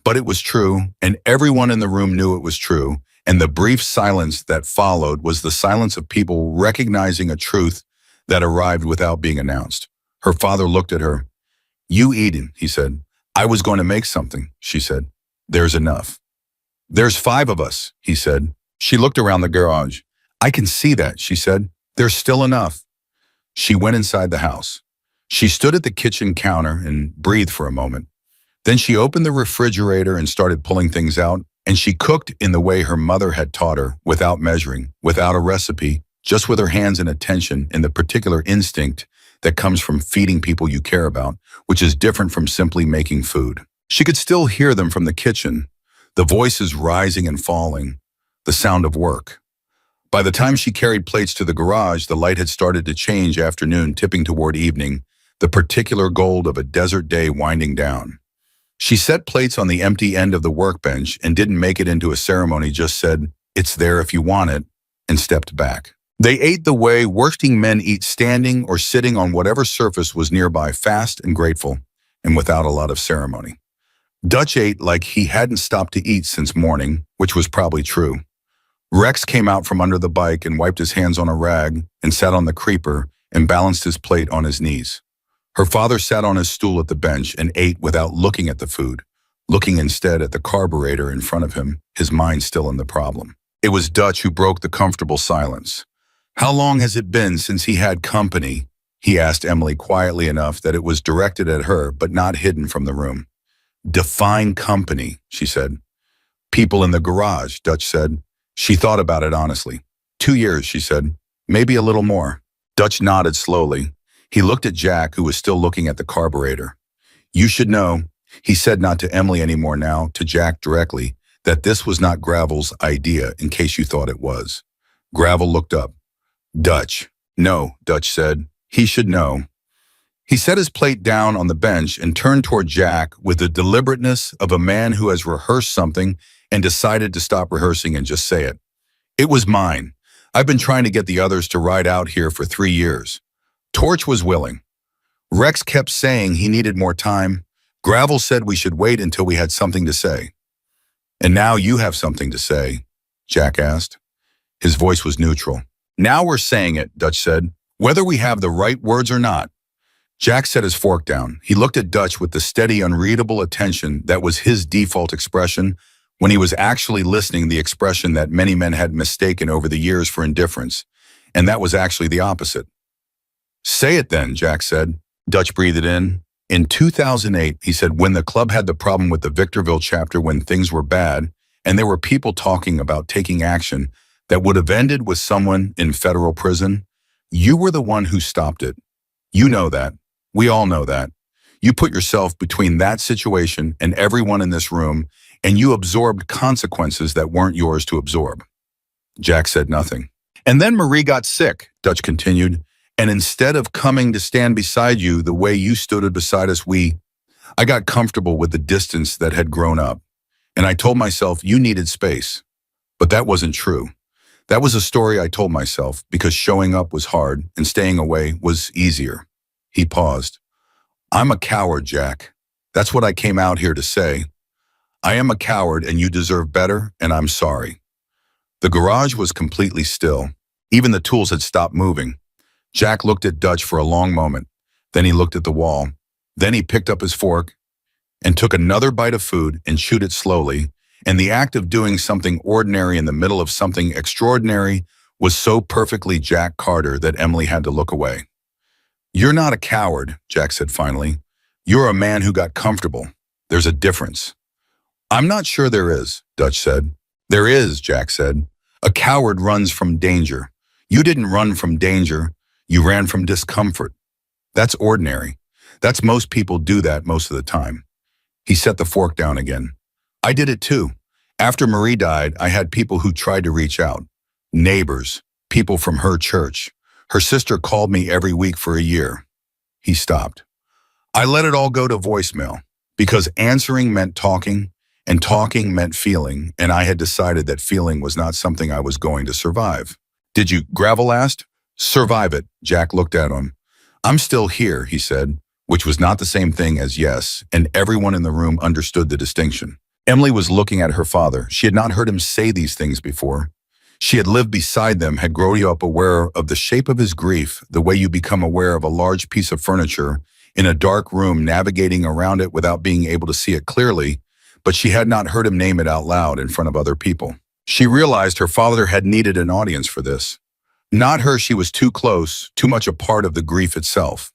Speaker 1: But it was true, and everyone in the room knew it was true, and the brief silence that followed was the silence of people recognizing a truth that arrived without being announced. Her father looked at her. "You eating," he said. "I was going to make something," she said. "There's enough." "There's 5 of us," he said. She looked around the garage. "I can see that," she said. "There's still enough." She went inside the house. She stood at the kitchen counter and breathed for a moment. Then she opened the refrigerator and started pulling things out, and she cooked in the way her mother had taught her, without measuring, without a recipe, just with her hands and attention and the particular instinct that comes from feeding people you care about, which is different from simply making food. She could still hear them from the kitchen, the voices rising and falling, the sound of work. By the time she carried plates to the garage, the light had started to change, afternoon tipping toward evening, the particular gold of a desert day winding down. She set plates on the empty end of the workbench and didn't make it into a ceremony, just said, "It's there if you want it," and stepped back. They ate the way working men eat, standing or sitting on whatever surface was nearby, fast and grateful, and without a lot of ceremony. Dutch ate like he hadn't stopped to eat since morning, which was probably true. Rex came out from under the bike and wiped his hands on a rag and sat on the creeper and balanced his plate on his knees. Her father sat on his stool at the bench and ate without looking at the food, looking instead at the carburetor in front of him, his mind still in the problem. It was Dutch who broke the comfortable silence. "How long has it been since he had company?" he asked Emily quietly enough that it was directed at her but not hidden from the room. "Define company," she said. "People in the garage," Dutch said. She thought about it honestly. 2 years, she said. "Maybe a little more." Dutch nodded slowly. He looked at Jack, who was still looking at the carburetor. "You should know," he said, not to Emily anymore now, to Jack directly, "that this was not Gravel's idea, in case you thought it was." Gravel looked up. "Dutch." "No," Dutch said. "He should know." He set his plate down on the bench and turned toward Jack with the deliberateness of a man who has rehearsed something and decided to stop rehearsing and just say it. "It was mine. I've been trying to get the others to ride out here for 3 years. Torch was willing. Rex kept saying he needed more time. Gravel said we should wait until we had something to say. And now you have something to say, Jack asked. His voice was neutral. Now we're saying it, Dutch said, whether we have the right words or not. Jack set his fork down. He looked at Dutch with the steady, unreadable attention that was his default expression when he was actually listening, the expression that many men had mistaken over the years for indifference, and that was actually the opposite. Say it then, Jack said. Dutch breathed in. In 2008, he said, when the club had the problem with the Victorville chapter, when things were bad, and there were people talking about taking action that would have ended with someone in federal prison, you were the one who stopped it. You know that. We all know that. You put yourself between that situation and everyone in this room, and you absorbed consequences that weren't yours to absorb. Jack said nothing. And then Marie got sick, Dutch continued, and instead of coming to stand beside you the way you stood beside us, I got comfortable with the distance that had grown up, and I told myself you needed space. But that wasn't true. That was a story I told myself because showing up was hard and staying away was easier. He paused. I'm a coward, Jack. That's what I came out here to say. I am a coward and you deserve better, and I'm sorry. The garage was completely still. Even the tools had stopped moving. Jack looked at Dutch for a long moment. Then he looked at the wall. Then he picked up his fork and took another bite of food and chewed it slowly. And the act of doing something ordinary in the middle of something extraordinary was so perfectly Jack Carter that Emily had to look away. You're not a coward, Jack said finally. You're a man who got comfortable. There's a difference. I'm not sure there is, Dutch said. There is, Jack said. A coward runs from danger. You didn't run from danger. You ran from discomfort. That's ordinary. That's most people do that most of the time. He set the fork down again. I did it too. After Marie died, I had people who tried to reach out. Neighbors, people from her church. Her sister called me every week for a year. He stopped. I let it all go to voicemail because answering meant talking and talking meant feeling, and I had decided that feeling was not something I was going to survive. Did you? Gravel asked. Survive it, Jack looked at him. I'm still here, he said, which was not the same thing as yes, and everyone in the room understood the distinction. Emily was looking at her father. She had not heard him say these things before. She had lived beside them, had grown up aware of the shape of his grief, the way you become aware of a large piece of furniture in a dark room, navigating around it without being able to see it clearly, but she had not heard him name it out loud in front of other people. She realized her father had needed an audience for this. Not her, she was too close, too much a part of the grief itself.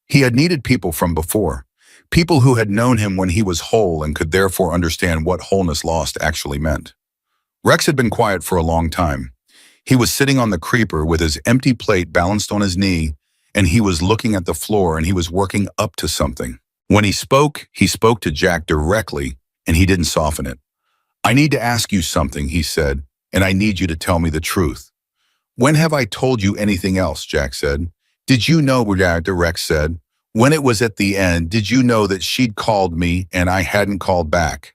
Speaker 1: He had needed people from before, people who had known him when he was whole and could therefore understand what wholeness lost actually meant. Rex had been quiet for a long time. He was sitting on the creeper with his empty plate balanced on his knee, and he was looking at the floor and he was working up to something. When he spoke to Jack directly, and he didn't soften it. I need to ask you something, he said, and I need you to tell me the truth. When have I told you anything else, Jack said. Did you know, Rex said, when it was at the end, did you know that she'd called me and I hadn't called back?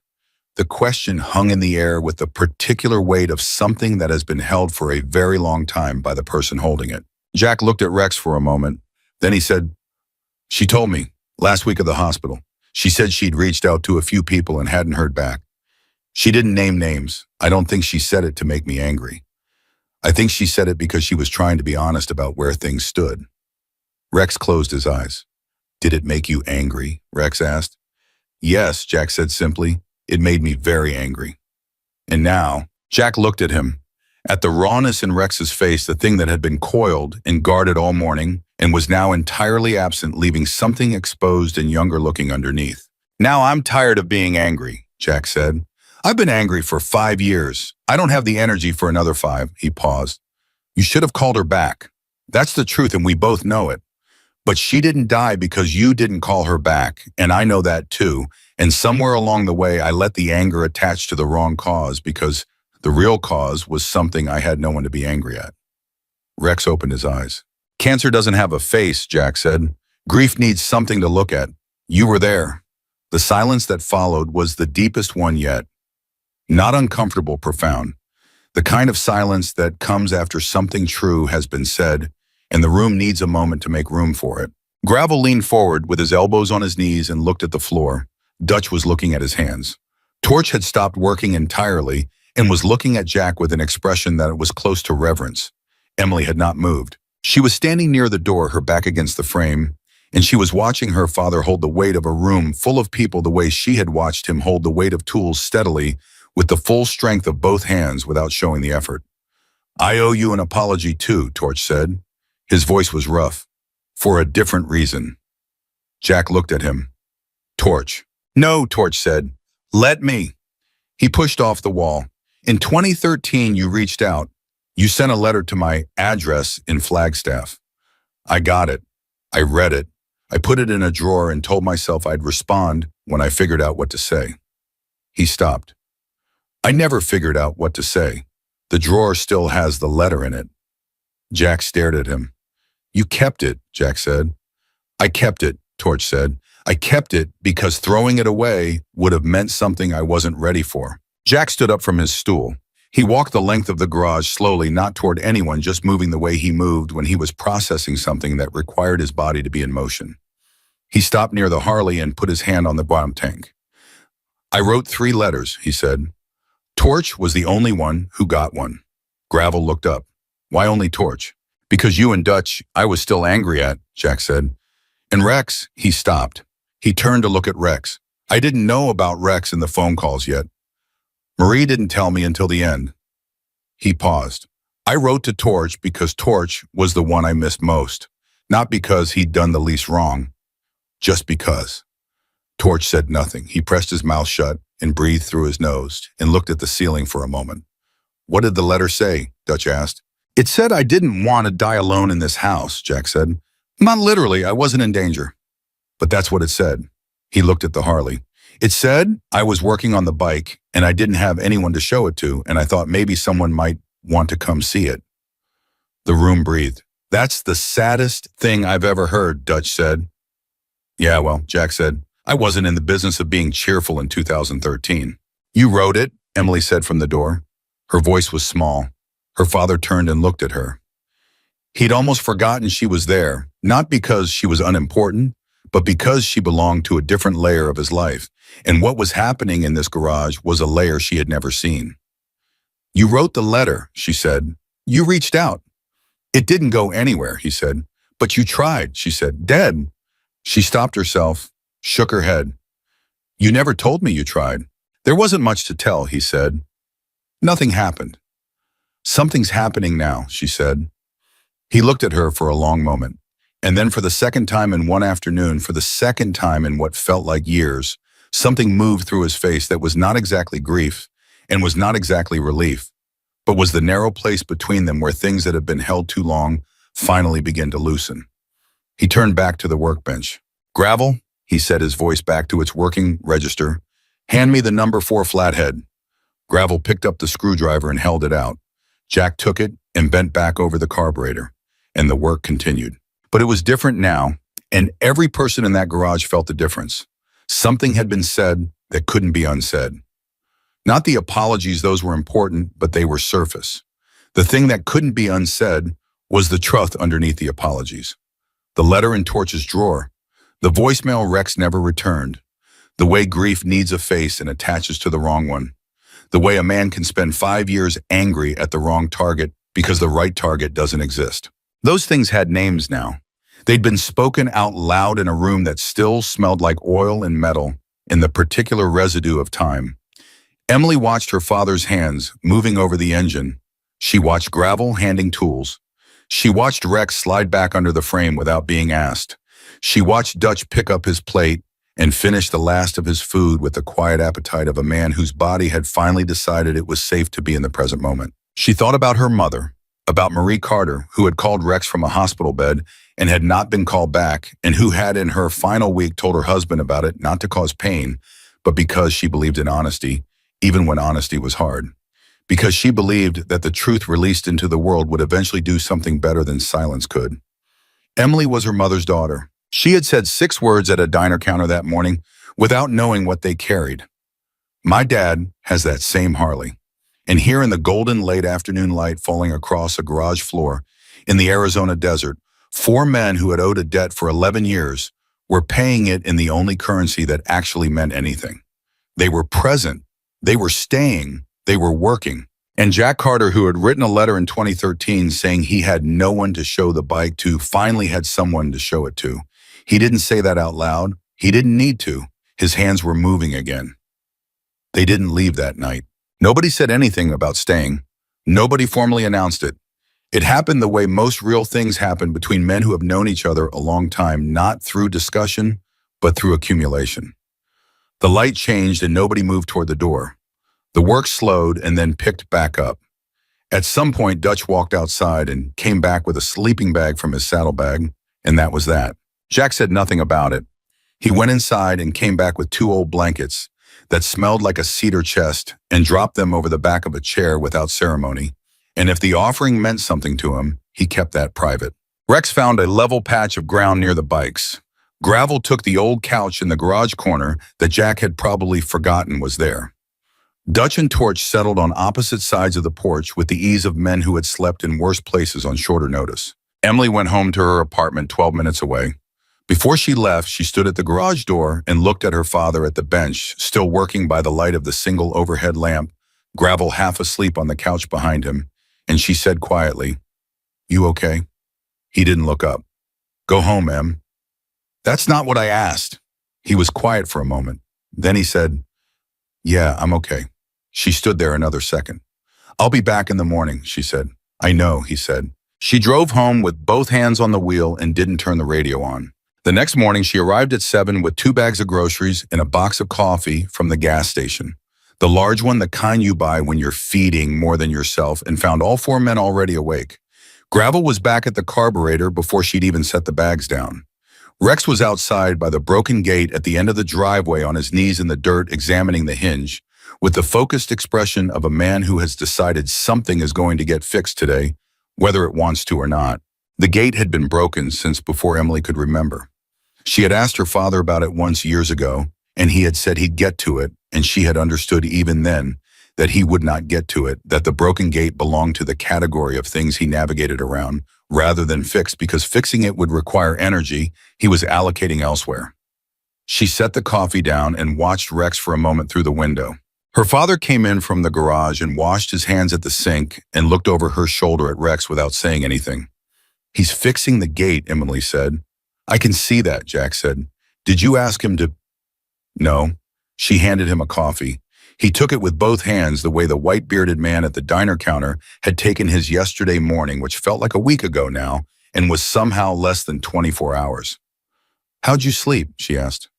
Speaker 1: The question hung in the air with the particular weight of something that has been held for a very long time by the person holding it. Jack looked at Rex for a moment. Then he said, she told me, last week at the hospital. She said she'd reached out to a few people and hadn't heard back. She didn't name names. I don't think she said it to make me angry. I think she said it because she was trying to be honest about where things stood. Rex closed his eyes. Did it make you angry? Rex asked. Yes, Jack said simply. It made me very angry. And now, Jack looked at him. At the rawness in Rex's face, the thing that had been coiled and guarded all morning and was now entirely absent, leaving something exposed and younger looking underneath. Now I'm tired of being angry, Jack said. I've been angry for 5 years. I don't have the energy for another 5, he paused. You should have called her back. That's the truth and we both know it. But she didn't die because you didn't call her back, and I know that too. And somewhere along the way, I let the anger attach to the wrong cause because the real cause was something I had no one to be angry at. Rex opened his eyes. Cancer doesn't have a face, Jack said. Grief needs something to look at. You were there. The silence that followed was the deepest one yet. Not uncomfortable, profound. The kind of silence that comes after something true has been said, and the room needs a moment to make room for it. Gravel leaned forward with his elbows on his knees and looked at the floor. Dutch was looking at his hands. Torch had stopped working entirely and was looking at Jack with an expression that was close to reverence. Emily had not moved. She was standing near the door, her back against the frame, and she was watching her father hold the weight of a room full of people the way she had watched him hold the weight of tools steadily with the full strength of both hands without showing the effort. "I owe you an apology too," Torch said. His voice was rough. "For a different reason." Jack looked at him. "Torch." "No," Torch said. "Let me." He pushed off the wall. "In 2013, you reached out. You sent a letter to my address in Flagstaff. I got it. I read it. I put it in a drawer and told myself I'd respond when I figured out what to say." He stopped. "I never figured out what to say. The drawer still has the letter in it." Jack stared at him. "You kept it," Jack said. "I kept it," Torch said. "I kept it because throwing it away would have meant something I wasn't ready for." Jack stood up from his stool. He walked the length of the garage slowly, not toward anyone, just moving the way he moved when he was processing something that required his body to be in motion. He stopped near the Harley and put his hand on the bottom tank. "I wrote 3 letters," he said. "Torch was the only one who got one." Gravel looked up. "Why only Torch?" "Because you and Dutch I was still angry at," Jack said. "And Rex," he stopped. He turned to look at Rex. "I didn't know about Rex in the phone calls yet. Marie didn't tell me until the end." He paused. "I wrote to Torch because Torch was the one I missed most. Not because he'd done the least wrong. Just because." Torch said nothing. He pressed his mouth shut and breathed through his nose and looked at the ceiling for a moment. "What did the letter say?" Dutch asked. "It said I didn't want to die alone in this house," Jack said. "Not literally, I wasn't in danger. But that's what it said." He looked at the Harley. "It said I was working on the bike and I didn't have anyone to show it to, and I thought maybe someone might want to come see it." The room breathed. "That's the saddest thing I've ever heard," Dutch said. "Yeah, well," Jack said, "I wasn't in the business of being cheerful in 2013. "You wrote it," Emily said from the door. Her voice was small. Her father turned and looked at her. He'd almost forgotten she was there, not because she was unimportant, but because she belonged to a different layer of his life, and what was happening in this garage was a layer she had never seen. "You wrote the letter," she said. "You reached out." "It didn't go anywhere," he said. "But you tried," she said. "Dead." She stopped herself, shook her head. "You never told me you tried." "There wasn't much to tell," he said. "Nothing happened." "Something's happening now," she said. He looked at her for a long moment, and then for the second time in one afternoon, for the second time in what felt like years, something moved through his face that was not exactly grief and was not exactly relief, but was the narrow place between them where things that had been held too long finally began to loosen. He turned back to the workbench. "Gravel," he said, his voice back to its working register. "Hand me the number 4 flathead." Gravel picked up the screwdriver and held it out. Jack took it and bent back over the carburetor, and the work continued. But it was different now, and every person in that garage felt the difference. Something had been said that couldn't be unsaid. Not the apologies, those were important, but they were surface. The thing that couldn't be unsaid was the truth underneath the apologies. The letter in Torch's drawer. The voicemail Rex never returned. The way grief needs a face and attaches to the wrong one. The way a man can spend 5 years angry at the wrong target because the right target doesn't exist. Those things had names now. They'd been spoken out loud in a room that still smelled like oil and metal in the particular residue of time. Emily watched her father's hands moving over the engine. She watched Gravel handing tools. She watched Rex slide back under the frame without being asked. She watched Dutch pick up his plate and finish the last of his food with the quiet appetite of a man whose body had finally decided it was safe to be in the present moment. She thought about her mother, about Marie Carter, who had called Rex from a hospital bed and had not been called back, and who had in her final week told her husband about it not to cause pain, but because she believed in honesty, even when honesty was hard. Because she believed that the truth released into the world would eventually do something better than silence could. Emily was her mother's daughter. She had said 6 words at a diner counter that morning without knowing what they carried. "My dad has that same Harley." And here in the golden late afternoon light falling across a garage floor in the Arizona desert, four men who had owed a debt for 11 years were paying it in the only currency that actually meant anything. They were present, they were staying, they were working. And Jack Carter, who had written a letter in 2013 saying he had no one to show the bike to, finally had someone to show it to. He didn't say that out loud. He didn't need to. His hands were moving again. They didn't leave that night. Nobody said anything about staying. Nobody formally announced it. It happened the way most real things happen between men who have known each other a long time, not through discussion, but through accumulation. The light changed and nobody moved toward the door. The work slowed and then picked back up. At some point, Dutch walked outside and came back with a sleeping bag from his saddlebag, and that was that. Jack said nothing about it. He went inside and came back with two old blankets that smelled like a cedar chest and dropped them over the back of a chair without ceremony. And if the offering meant something to him, he kept that private. Rex found a level patch of ground near the bikes. Gravel took the old couch in the garage corner that Jack had probably forgotten was there. Dutch and Torch settled on opposite sides of the porch with the ease of men who had slept in worse places on shorter notice. Emily went home to her apartment 12 minutes away. Before she left, she stood at the garage door and looked at her father at the bench, still working by the light of the single overhead lamp, Gravel half asleep on the couch behind him, and she said quietly, "You okay?" He didn't look up. "Go home, Em." "That's not what I asked." He was quiet for a moment. Then he said, "Yeah, I'm okay." She stood there another second. "I'll be back in the morning," she said. "I know," he said. She drove home with both hands on the wheel and didn't turn the radio on. The next morning, she arrived at 7 with 2 bags of groceries and a box of coffee from the gas station. The large one, the kind you buy when you're feeding more than yourself, and found all 4 men already awake. Gravel was back at the carburetor before she'd even set the bags down. Rex was outside by the broken gate at the end of the driveway on his knees in the dirt examining the hinge, with the focused expression of a man who has decided something is going to get fixed today, whether it wants to or not. The gate had been broken since before Emily could remember. She had asked her father about it once years ago, and he had said he'd get to it, and she had understood even then that he would not get to it, that the broken gate belonged to the category of things he navigated around, rather than fixed, because fixing it would require energy he was allocating elsewhere. She set the coffee down and watched Rex for a moment through the window. Her father came in from the garage and washed his hands at the sink and looked over her shoulder at Rex without saying anything. "He's fixing the gate," Emily said. "I can see that," Jack said. "Did you ask him to—" "No." She handed him a coffee. He took it with both hands the way the white-bearded man at the diner counter had taken his yesterday morning, which felt like a week ago now, and was somehow less than 24 hours. "How'd you sleep?" she asked.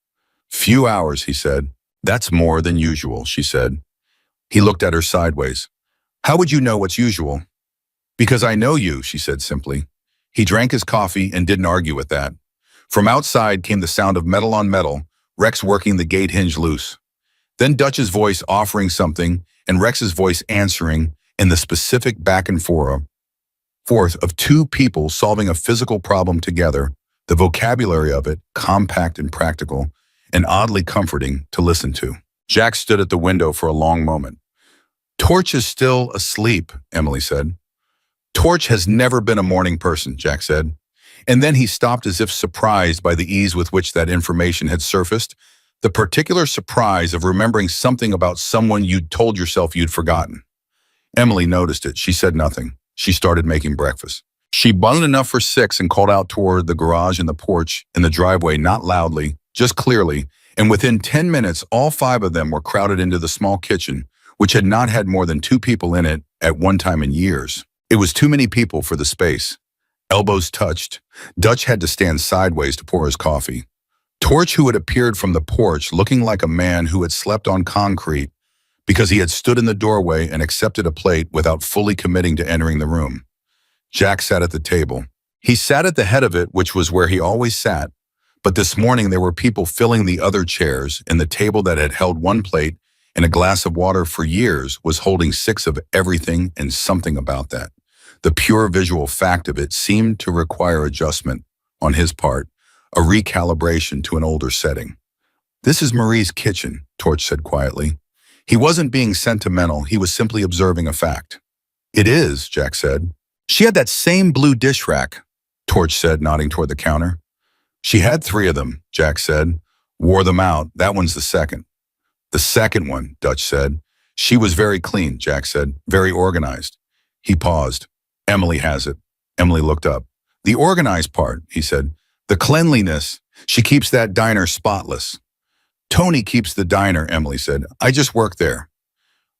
Speaker 1: "Few hours," he said. "That's more than usual," she said. He looked at her sideways. "How would you know what's usual?" "Because I know you," she said simply. He drank his coffee and didn't argue with that. From outside came the sound of metal on metal, Rex working the gate hinge loose. Then Dutch's voice offering something and Rex's voice answering in the specific back and forth of 2 people solving a physical problem together, the vocabulary of it compact and practical, and oddly comforting to listen to. Jack stood at the window for a long moment. "Torch is still asleep," Emily said. "Torch has never been a morning person," Jack said. And then he stopped as if surprised by the ease with which that information had surfaced, the particular surprise of remembering something about someone you'd told yourself you'd forgotten. Emily noticed it. She said nothing. She started making breakfast. She bundled enough for 6 and called out toward the garage and the porch and the driveway, not loudly, just clearly, and within 10 minutes, all 5 of them were crowded into the small kitchen, which had not had more than 2 people in it at one time in years. It was too many people for the space. Elbows touched. Dutch had to stand sideways to pour his coffee. Torch, who had appeared from the porch looking like a man who had slept on concrete because he had stood in the doorway and accepted a plate without fully committing to entering the room. Jack sat at the table. He sat at the head of it, which was where he always sat, but this morning there were people filling the other chairs, and the table that had held 1 plate and a glass of water for years was holding 6 of everything and something about that. The pure visual fact of it seemed to require adjustment on his part, a recalibration to an older setting. "This is Marie's kitchen," Torch said quietly. He wasn't being sentimental, he was simply observing a fact. It is, Jack said. She had that same blue dish rack, Torch said, nodding toward the counter. She had 3 of them, Jack said. Wore them out, that one's the second. The second one, Dutch said. She was very clean, Jack said, very organized. He paused. Emily has it. Emily looked up. The organized part, he said. The cleanliness. She keeps that diner spotless. Tony keeps the diner, Emily said. I just work there.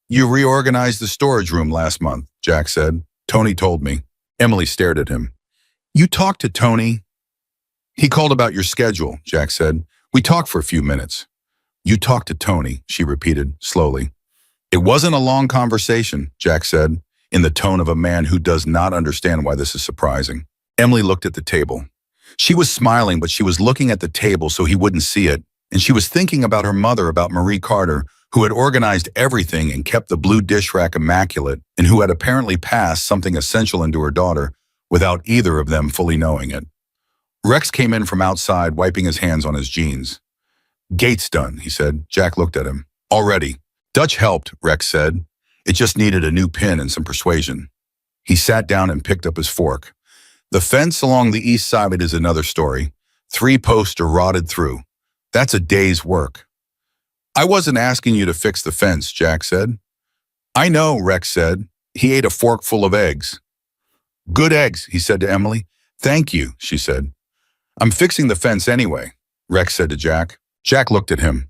Speaker 1: You reorganized the storage room last month, Jack said. Tony told me. Emily stared at him. You talked to Tony? He called about your schedule, Jack said. We talked for a few minutes. You talked to Tony, she repeated, slowly. It wasn't a long conversation, Jack said, in the tone of a man who does not understand why this is surprising. Emily looked at the table. She was smiling, but she was looking at the table so he wouldn't see it, and she was thinking about her mother, about Marie Carter, who had organized everything and kept the blue dish rack immaculate, and who had apparently passed something essential into her daughter without either of them fully knowing it. Rex came in from outside, wiping his hands on his jeans. Gate's done, he said. Jack looked at him. Already. Dutch helped, Rex said. It just needed a new pin and some persuasion. He sat down and picked up his fork. The fence along the east side is another story. 3 posts are rotted through. That's a day's work. I wasn't asking you to fix the fence, Jack said. I know, Rex said. He ate a fork full of eggs. Good eggs, he said to Emily. Thank you, she said. I'm fixing the fence anyway, Rex said to Jack. Jack looked at him.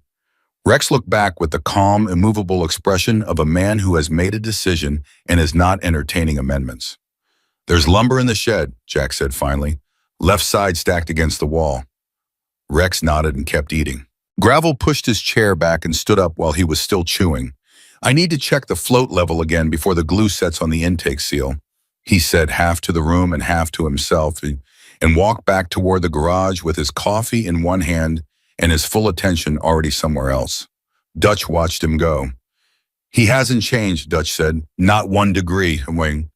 Speaker 1: Rex looked back with the calm, immovable expression of a man who has made a decision and is not entertaining amendments. There's lumber in the shed, Jack said finally, left side stacked against the wall. Rex nodded and kept eating. Gravel pushed his chair back and stood up while he was still chewing. I need to check the float level again before the glue sets on the intake seal, he said, half to the room and half to himself, and walked back toward the garage with his coffee in one hand and his full attention already somewhere else. Dutch watched him go. He hasn't changed, Dutch said. Not 1 degree,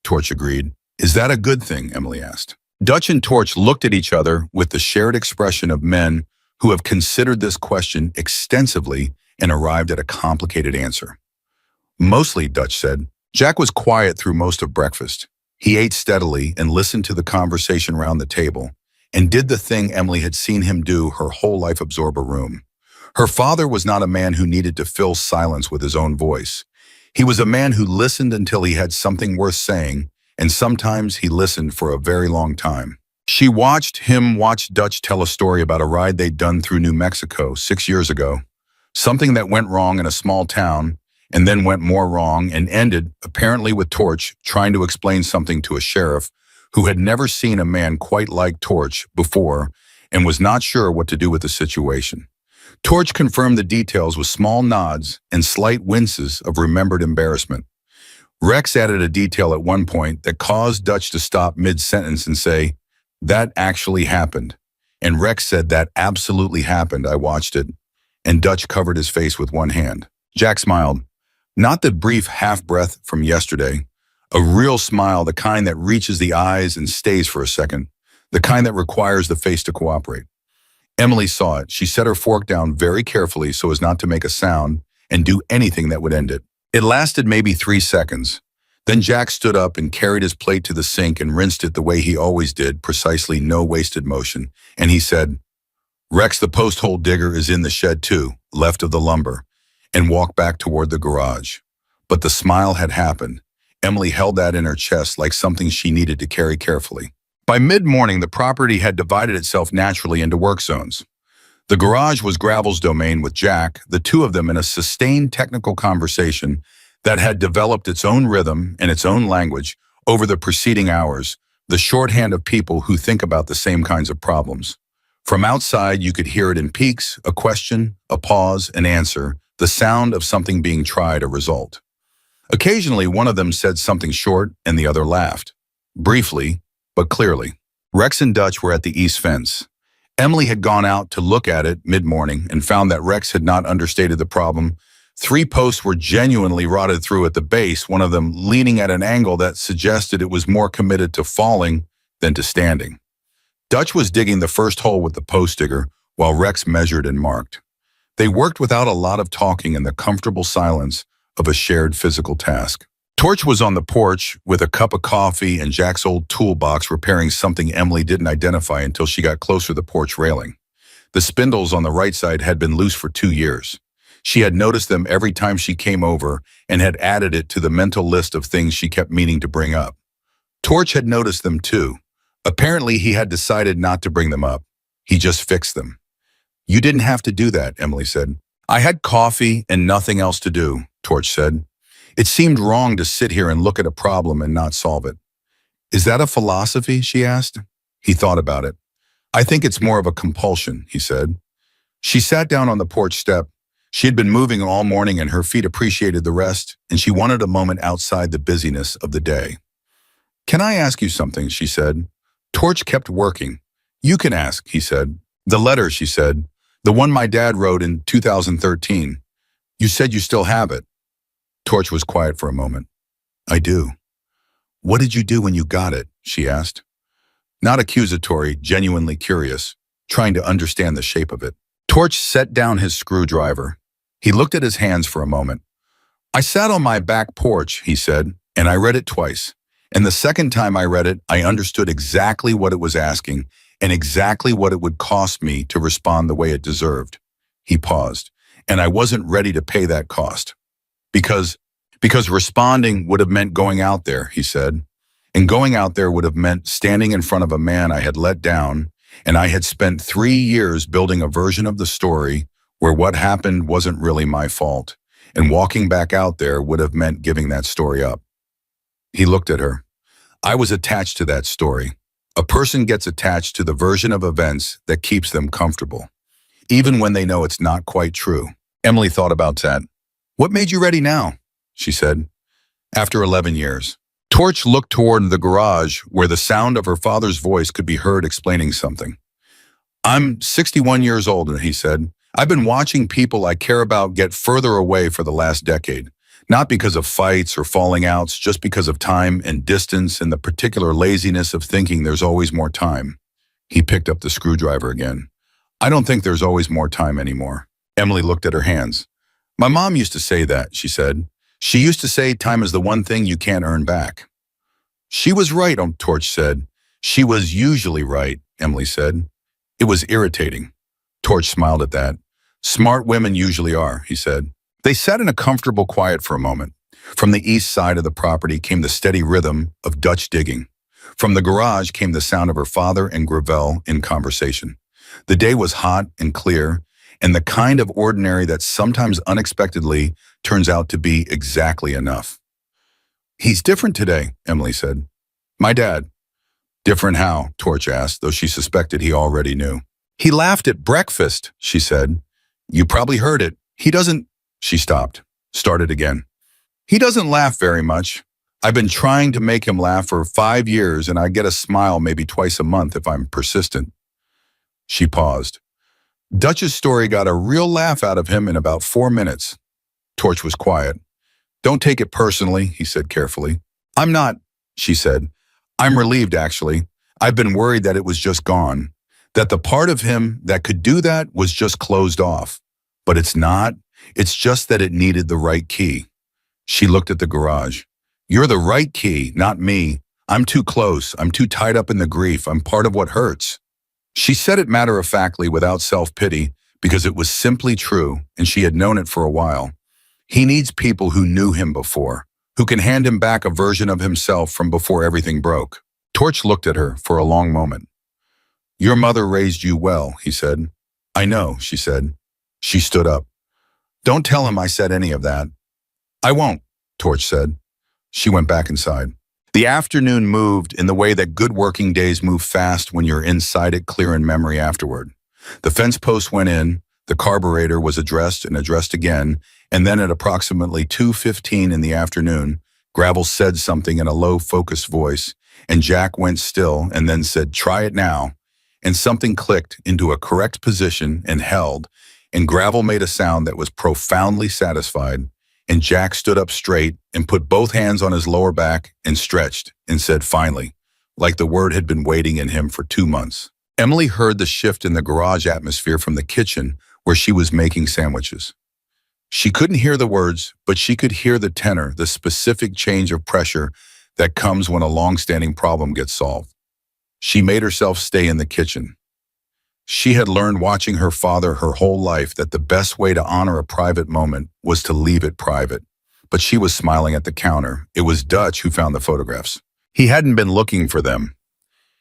Speaker 1: Torch agreed. Is that a good thing, Emily asked. Dutch and Torch looked at each other with the shared expression of men who have considered this question extensively and arrived at a complicated answer. Mostly, Dutch said. Jack was quiet through most of breakfast. He ate steadily and listened to the conversation around the table, and did the thing Emily had seen him do her whole life: absorb a room. Her father was not a man who needed to fill silence with his own voice. He was a man who listened until he had something worth saying, and sometimes he listened for a very long time. She watched him watch Dutch tell a story about a ride they'd done through New Mexico 6 years ago, something that went wrong in a small town, and then went more wrong and ended, apparently with Torch trying to explain something to a sheriff who had never seen a man quite like Torch before and was not sure what to do with the situation. Torch confirmed the details with small nods and slight winces of remembered embarrassment. Rex added a detail at one point that caused Dutch to stop mid-sentence and say, "That actually happened." And Rex said, "That absolutely happened. I watched it." And Dutch covered his face with one hand. Jack smiled. Not the brief half-breath from yesterday. A real smile, the kind that reaches the eyes and stays for a second. The kind that requires the face to cooperate. Emily saw it. She set her fork down very carefully so as not to make a sound and do anything that would end it. It lasted maybe 3 seconds. Then Jack stood up and carried his plate to the sink and rinsed it the way he always did, precisely no wasted motion. And he said, "Rex, the post hole digger is in the shed too, left of the lumber," and walked back toward the garage. But the smile had happened. Emily held that in her chest like something she needed to carry carefully. By mid-morning, the property had divided itself naturally into work zones. The garage was Gravel's domain with Jack, the two of them in a sustained technical conversation that had developed its own rhythm and its own language over the preceding hours, the shorthand of people who think about the same kinds of problems. From outside, you could hear it in peaks: a question, a pause, an answer, the sound of something being tried, a result. Occasionally, one of them said something short and the other laughed. Briefly, but clearly. Rex and Dutch were at the east fence. Emily had gone out to look at it mid-morning and found that Rex had not understated the problem. 3 posts were genuinely rotted through at the base, one of them leaning at an angle that suggested it was more committed to falling than to standing. Dutch was digging the first hole with the post digger while Rex measured and marked. They worked without a lot of talking in the comfortable silence of a shared physical task. Torch was on the porch with a cup of coffee and Jack's old toolbox repairing something Emily didn't identify until she got closer to the porch railing. The spindles on the right side had been loose for 2 years. She had noticed them every time she came over and had added it to the mental list of things she kept meaning to bring up. Torch had noticed them too. Apparently, he had decided not to bring them up. He just fixed them. "You didn't have to do that," Emily said. "I had coffee and nothing else to do," Torch said. "It seemed wrong to sit here and look at a problem and not solve it." "Is that a philosophy?" she asked. He thought about it. "I think it's more of a compulsion," he said. She sat down on the porch step. She had been moving all morning and her feet appreciated the rest, and she wanted a moment outside the busyness of the day. "Can I ask you something?" she said. Torch kept working. "You can ask," he said. "The letter," she said. "The one my dad wrote in 2013. You said you still have it." Torch was quiet for a moment. "I do." "What did you do when you got it?" she asked. Not accusatory, genuinely curious, trying to understand the shape of it. Torch set down his screwdriver. He looked at his hands for a moment. "I sat on my back porch," he said, "and I read it twice. And the second time I read it, I understood exactly what it was asking and exactly what it would cost me to respond the way it deserved." He paused. "And I wasn't ready to pay that cost. Because responding would have meant going out there," he said. "And going out there would have meant standing in front of a man I had let down, and I had spent 3 years building a version of the story where what happened wasn't really my fault, and walking back out there would have meant giving that story up." He looked at her. "I was attached to that story. A person gets attached to the version of events that keeps them comfortable, even when they know it's not quite true." Emily thought about that. "What made you ready now?" she said. "After 11 years. Torch looked toward the garage where the sound of her father's voice could be heard explaining something. "I'm 61 years old," he said. "I've been watching people I care about get further away for the last decade. Not because of fights or falling outs, just because of time and distance and the particular laziness of thinking there's always more time." He picked up the screwdriver again. "I don't think there's always more time anymore." Emily looked at her hands. "My mom used to say that," she said. "She used to say time is the one thing you can't earn back." "She was right," Torch said. "She was usually right," Emily said. It was irritating. Torch smiled at that. "Smart women usually are," he said. They sat in a comfortable quiet for a moment. From the east side of the property came the steady rhythm of Dutch digging. From the garage came the sound of her father and Gravel in conversation. The day was hot and clear, and the kind of ordinary that sometimes unexpectedly turns out to be exactly enough. "He's different today," Emily said. "My dad." "Different how?" Torch asked, though she suspected he already knew. "He laughed at breakfast," she said. "You probably heard it. He doesn't—" She stopped, started again. "He doesn't laugh very much. I've been trying to make him laugh for 5 years, and I get a smile maybe twice a month if I'm persistent." She paused. "Dutch's story got a real laugh out of him in about 4 minutes." Torch was quiet. "Don't take it personally," he said carefully. "I'm not," she said. "I'm relieved, actually. I've been worried that it was just gone, that the part of him that could do that was just closed off. But it's not. It's just that it needed the right key." She looked at the garage. "You're the right key, not me. I'm too close. I'm too tied up in the grief. I'm part of what hurts." She said it matter-of-factly without self-pity because it was simply true, and she had known it for a while. He needs people who knew him before, who can hand him back a version of himself from before everything broke. Torch looked at her for a long moment. "Your mother raised you well," he said. "I know," she said. She stood up. "Don't tell him I said any of that." "I won't," Torch said. She went back inside. The afternoon moved in the way that good working days move fast when you're inside it clear in memory afterward. The fence post went in, the carburetor was addressed and addressed again, and then at approximately 2:15 in the afternoon, Gravel said something in a low, focused voice, and Jack went still and then said, "Try it now," and something clicked into a correct position and held, and Gravel made a sound that was profoundly satisfied, and Jack stood up straight and put both hands on his lower back and stretched and said finally, like the word had been waiting in him for 2 months. Emily heard the shift in the garage atmosphere from the kitchen where she was making sandwiches. She couldn't hear the words, but she could hear the tenor, the specific change of pressure that comes when a long-standing problem gets solved. She made herself stay in the kitchen. She had learned watching her father her whole life that the best way to honor a private moment was to leave it private. But she was smiling at the counter. It was Dutch who found the photographs. He hadn't been looking for them.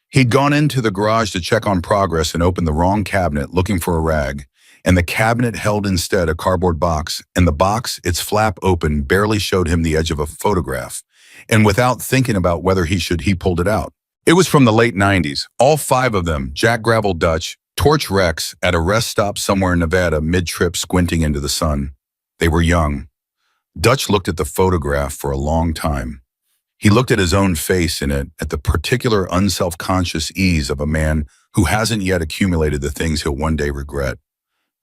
Speaker 1: He'd gone into the garage to check on progress and opened the wrong cabinet looking for a rag, and the cabinet held instead a cardboard box, and the box, its flap open, barely showed him the edge of a photograph. And without thinking about whether he pulled it out. It was from the late 90s. All five of them, Jack Gravel Dutch, Torch Rex, at a rest stop somewhere in Nevada, mid-trip squinting into the sun. They were young. Dutch looked at the photograph for a long time. He looked at his own face in it, at the particular unself-conscious ease of a man who hasn't yet accumulated the things he'll one day regret.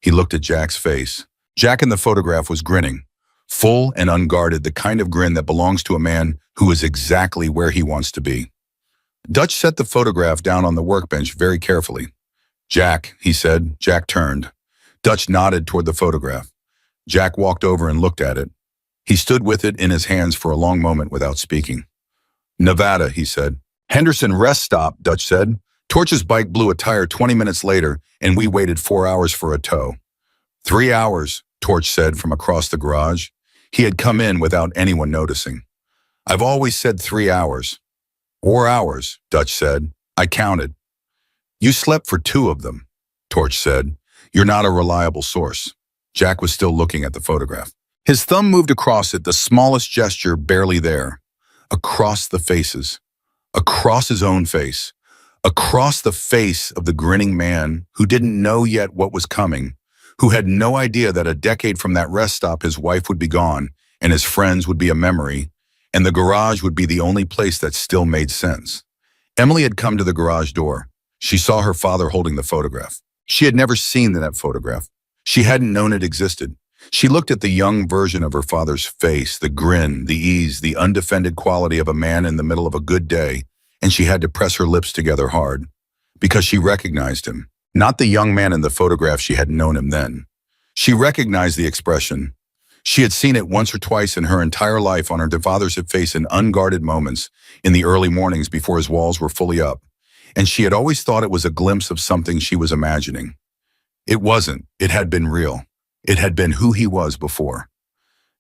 Speaker 1: He looked at Jack's face. Jack in the photograph was grinning, full and unguarded, the kind of grin that belongs to a man who is exactly where he wants to be. Dutch set the photograph down on the workbench very carefully. "Jack," he said. Jack turned. Dutch nodded toward the photograph. Jack walked over and looked at it. He stood with it in his hands for a long moment without speaking. "Nevada," he said. "Henderson rest stop," Dutch said. "Torch's bike blew a tire 20 minutes later, and we waited 4 hours for a tow." 3 hours, Torch said from across the garage. He had come in without anyone noticing. "I've always said 3 hours." "4 hours," Dutch said. "I counted." "You slept for 2 of them," Torch said. "You're not a reliable source." Jack was still looking at the photograph. His thumb moved across it, the smallest gesture barely there. Across the faces. Across his own face. Across the face of the grinning man who didn't know yet what was coming, who had no idea that a decade from that rest stop his wife would be gone, and his friends would be a memory, and the garage would be the only place that still made sense. Emily had come to the garage door. She saw her father holding the photograph. She had never seen that photograph. She hadn't known it existed. She looked at the young version of her father's face, the grin, the ease, the undefended quality of a man in the middle of a good day, and she had to press her lips together hard, because she recognized him. Not the young man in the photograph she had known him then. She recognized the expression. She had seen it once or twice in her entire life on her father's face in unguarded moments, in the early mornings before his walls were fully up, and she had always thought it was a glimpse of something she was imagining. It wasn't. It had been real. It had been who he was before.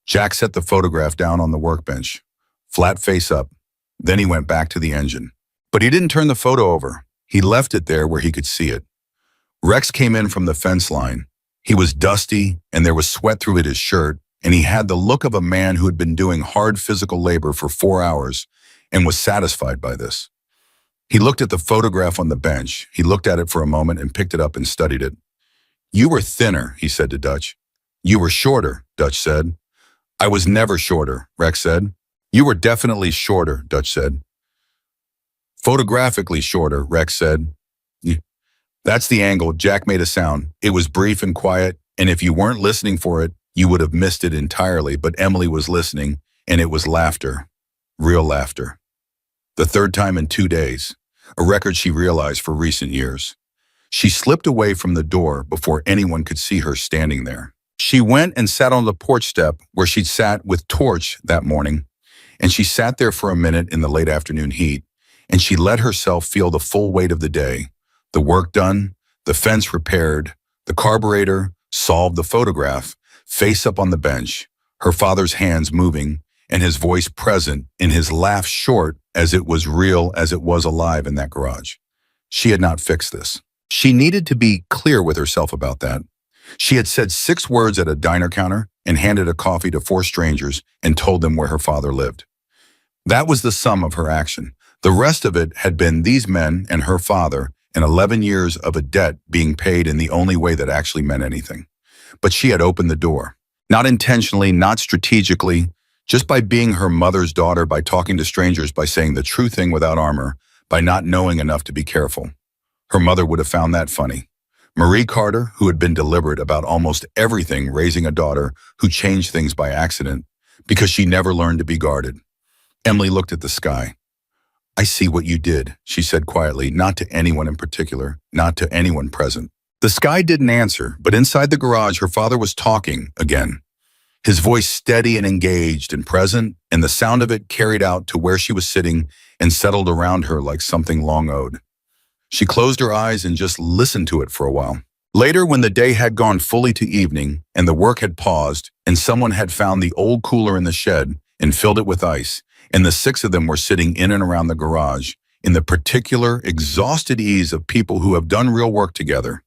Speaker 1: Jack set the photograph down on the workbench, flat face up. Then he went back to the engine. But he didn't turn the photo over. He left it there where he could see it. Rex came in from the fence line. He was dusty, and there was sweat through his shirt, and he had the look of a man who had been doing hard physical labor for 4 hours and was satisfied by this. He looked at the photograph on the bench. He looked at it for a moment and picked it up and studied it. "You were thinner," he said to Dutch. "You were shorter," Dutch said. "I was never shorter," Rex said. "You were definitely shorter," Dutch said. "Photographically shorter," Rex said. "That's the angle." Jack made a sound. It was brief and quiet, and if you weren't listening for it, you would have missed it entirely, but Emily was listening, and it was laughter. Real laughter. The third time in 2 days, a record she realized for recent years. She slipped away from the door before anyone could see her standing there. She went and sat on the porch step where she'd sat with Torch that morning, and she sat there for a minute in the late afternoon heat, and she let herself feel the full weight of the day, the work done, the fence repaired, the carburetor, solved, the photograph, face up on the bench, her father's hands moving, and his voice present, and his laugh short as it was real as it was alive in that garage. She had not fixed this. She needed to be clear with herself about that. She had said 6 words at a diner counter and handed a coffee to 4 strangers and told them where her father lived. That was the sum of her action. The rest of it had been these men and her father and 11 years of a debt being paid in the only way that actually meant anything. But she had opened the door. Not intentionally, not strategically, just by being her mother's daughter, by talking to strangers, by saying the true thing without armor, by not knowing enough to be careful. Her mother would have found that funny. Marie Carter, who had been deliberate about almost everything, raising a daughter who changed things by accident because she never learned to be guarded. Emily looked at the sky. "I see what you did," she said quietly, not to anyone in particular, not to anyone present. The sky didn't answer, but inside the garage her father was talking again. his voice steady and engaged and present, and the sound of it carried out to where she was sitting and settled around her like something long owed. She closed her eyes and just listened to it for a while. Later, when the day had gone fully to evening and the work had paused and someone had found the old cooler in the shed and filled it with ice, and the six of them were sitting in and around the garage, in the particular, exhausted ease of people who have done real work together,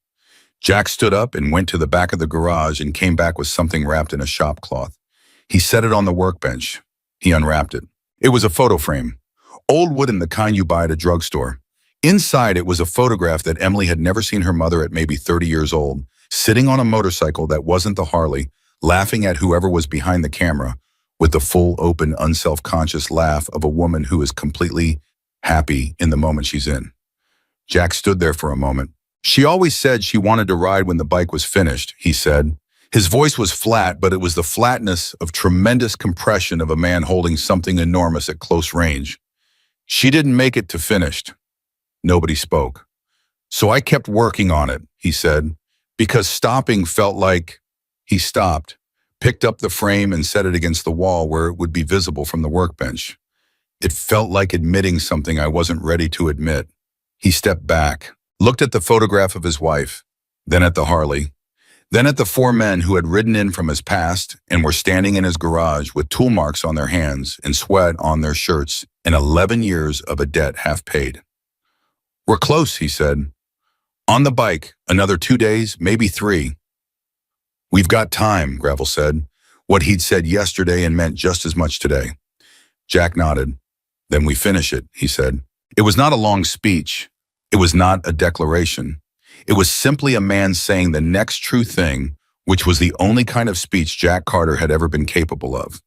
Speaker 1: Jack stood up and went to the back of the garage and came back with something wrapped in a shop cloth. He set it on the workbench. He unwrapped it. It was a photo frame, old wooden, the kind you buy at a drugstore. Inside, it was a photograph that Emily had never seen her mother at maybe 30 years old, sitting on a motorcycle that wasn't the Harley, laughing at whoever was behind the camera, with the full, open, unself-conscious laugh of a woman who is completely happy in the moment she's in. Jack stood there for a moment. She always said she wanted to ride when the bike was finished, he said. His voice was flat, but it was the flatness of tremendous compression of a man holding something enormous at close range. She didn't make it to finished. Nobody spoke. So I kept working on it, he said, because stopping felt like... He stopped, picked up the frame and set it against the wall where it would be visible from the workbench. It felt like admitting something I wasn't ready to admit. He stepped back, looked at the photograph of his wife, then at the Harley, then at the four men who had ridden in from his past and were standing in his garage with tool marks on their hands and sweat on their shirts and 11 years of a debt half paid. We're close, he said. On the bike, another 2 days, maybe 3. We've got time, Gravel said. What he'd said yesterday and meant just as much today. Jack nodded. Then we finish it, he said. It was not a long speech. It was not a declaration. It was simply a man saying the next true thing, which was the only kind of speech Jack Carter had ever been capable of.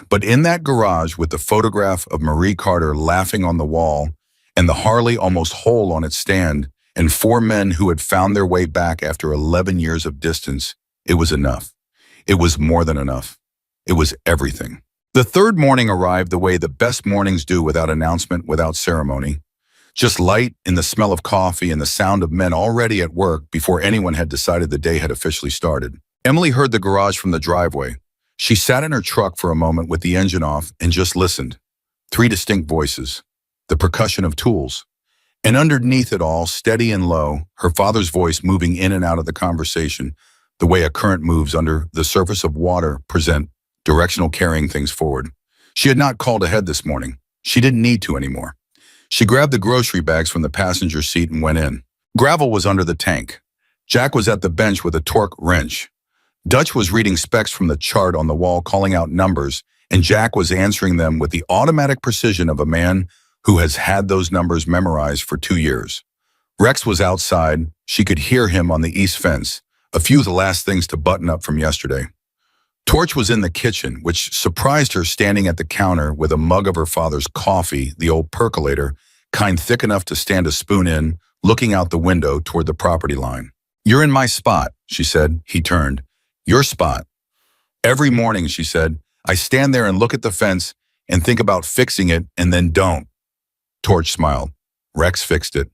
Speaker 1: But in that garage with the photograph of Marie Carter laughing on the wall and the Harley almost whole on its stand and 4 men who had found their way back after 11 years of distance, it was enough. It was more than enough. It was everything. The third morning arrived the way the best mornings do, without announcement, without ceremony. Just light and the smell of coffee and the sound of men already at work before anyone had decided the day had officially started. Emily heard the garage from the driveway. She sat in her truck for a moment with the engine off and just listened. 3 distinct voices, the percussion of tools. And underneath it all, steady and low, her father's voice moving in and out of the conversation, the way a current moves under the surface of water, present, directional, carrying things forward. She had not called ahead this morning. She didn't need to anymore. She grabbed the grocery bags from the passenger seat and went in. Gravel was under the tank. Jack was at the bench with a torque wrench. Dutch was reading specs from the chart on the wall, calling out numbers, and Jack was answering them with the automatic precision of a man who has had those numbers memorized for 2 years. Rex was outside. She could hear him on the east fence, a few of the last things to button up from yesterday. Torch was in the kitchen, which surprised her, standing at the counter with a mug of her father's coffee, the old percolator, kind thick enough to stand a spoon in, looking out the window toward the property line. You're in my spot, she said. He turned. Your spot. Every morning, she said, I stand there and look at the fence and think about fixing it and then don't. Torch smiled. Rex fixed it.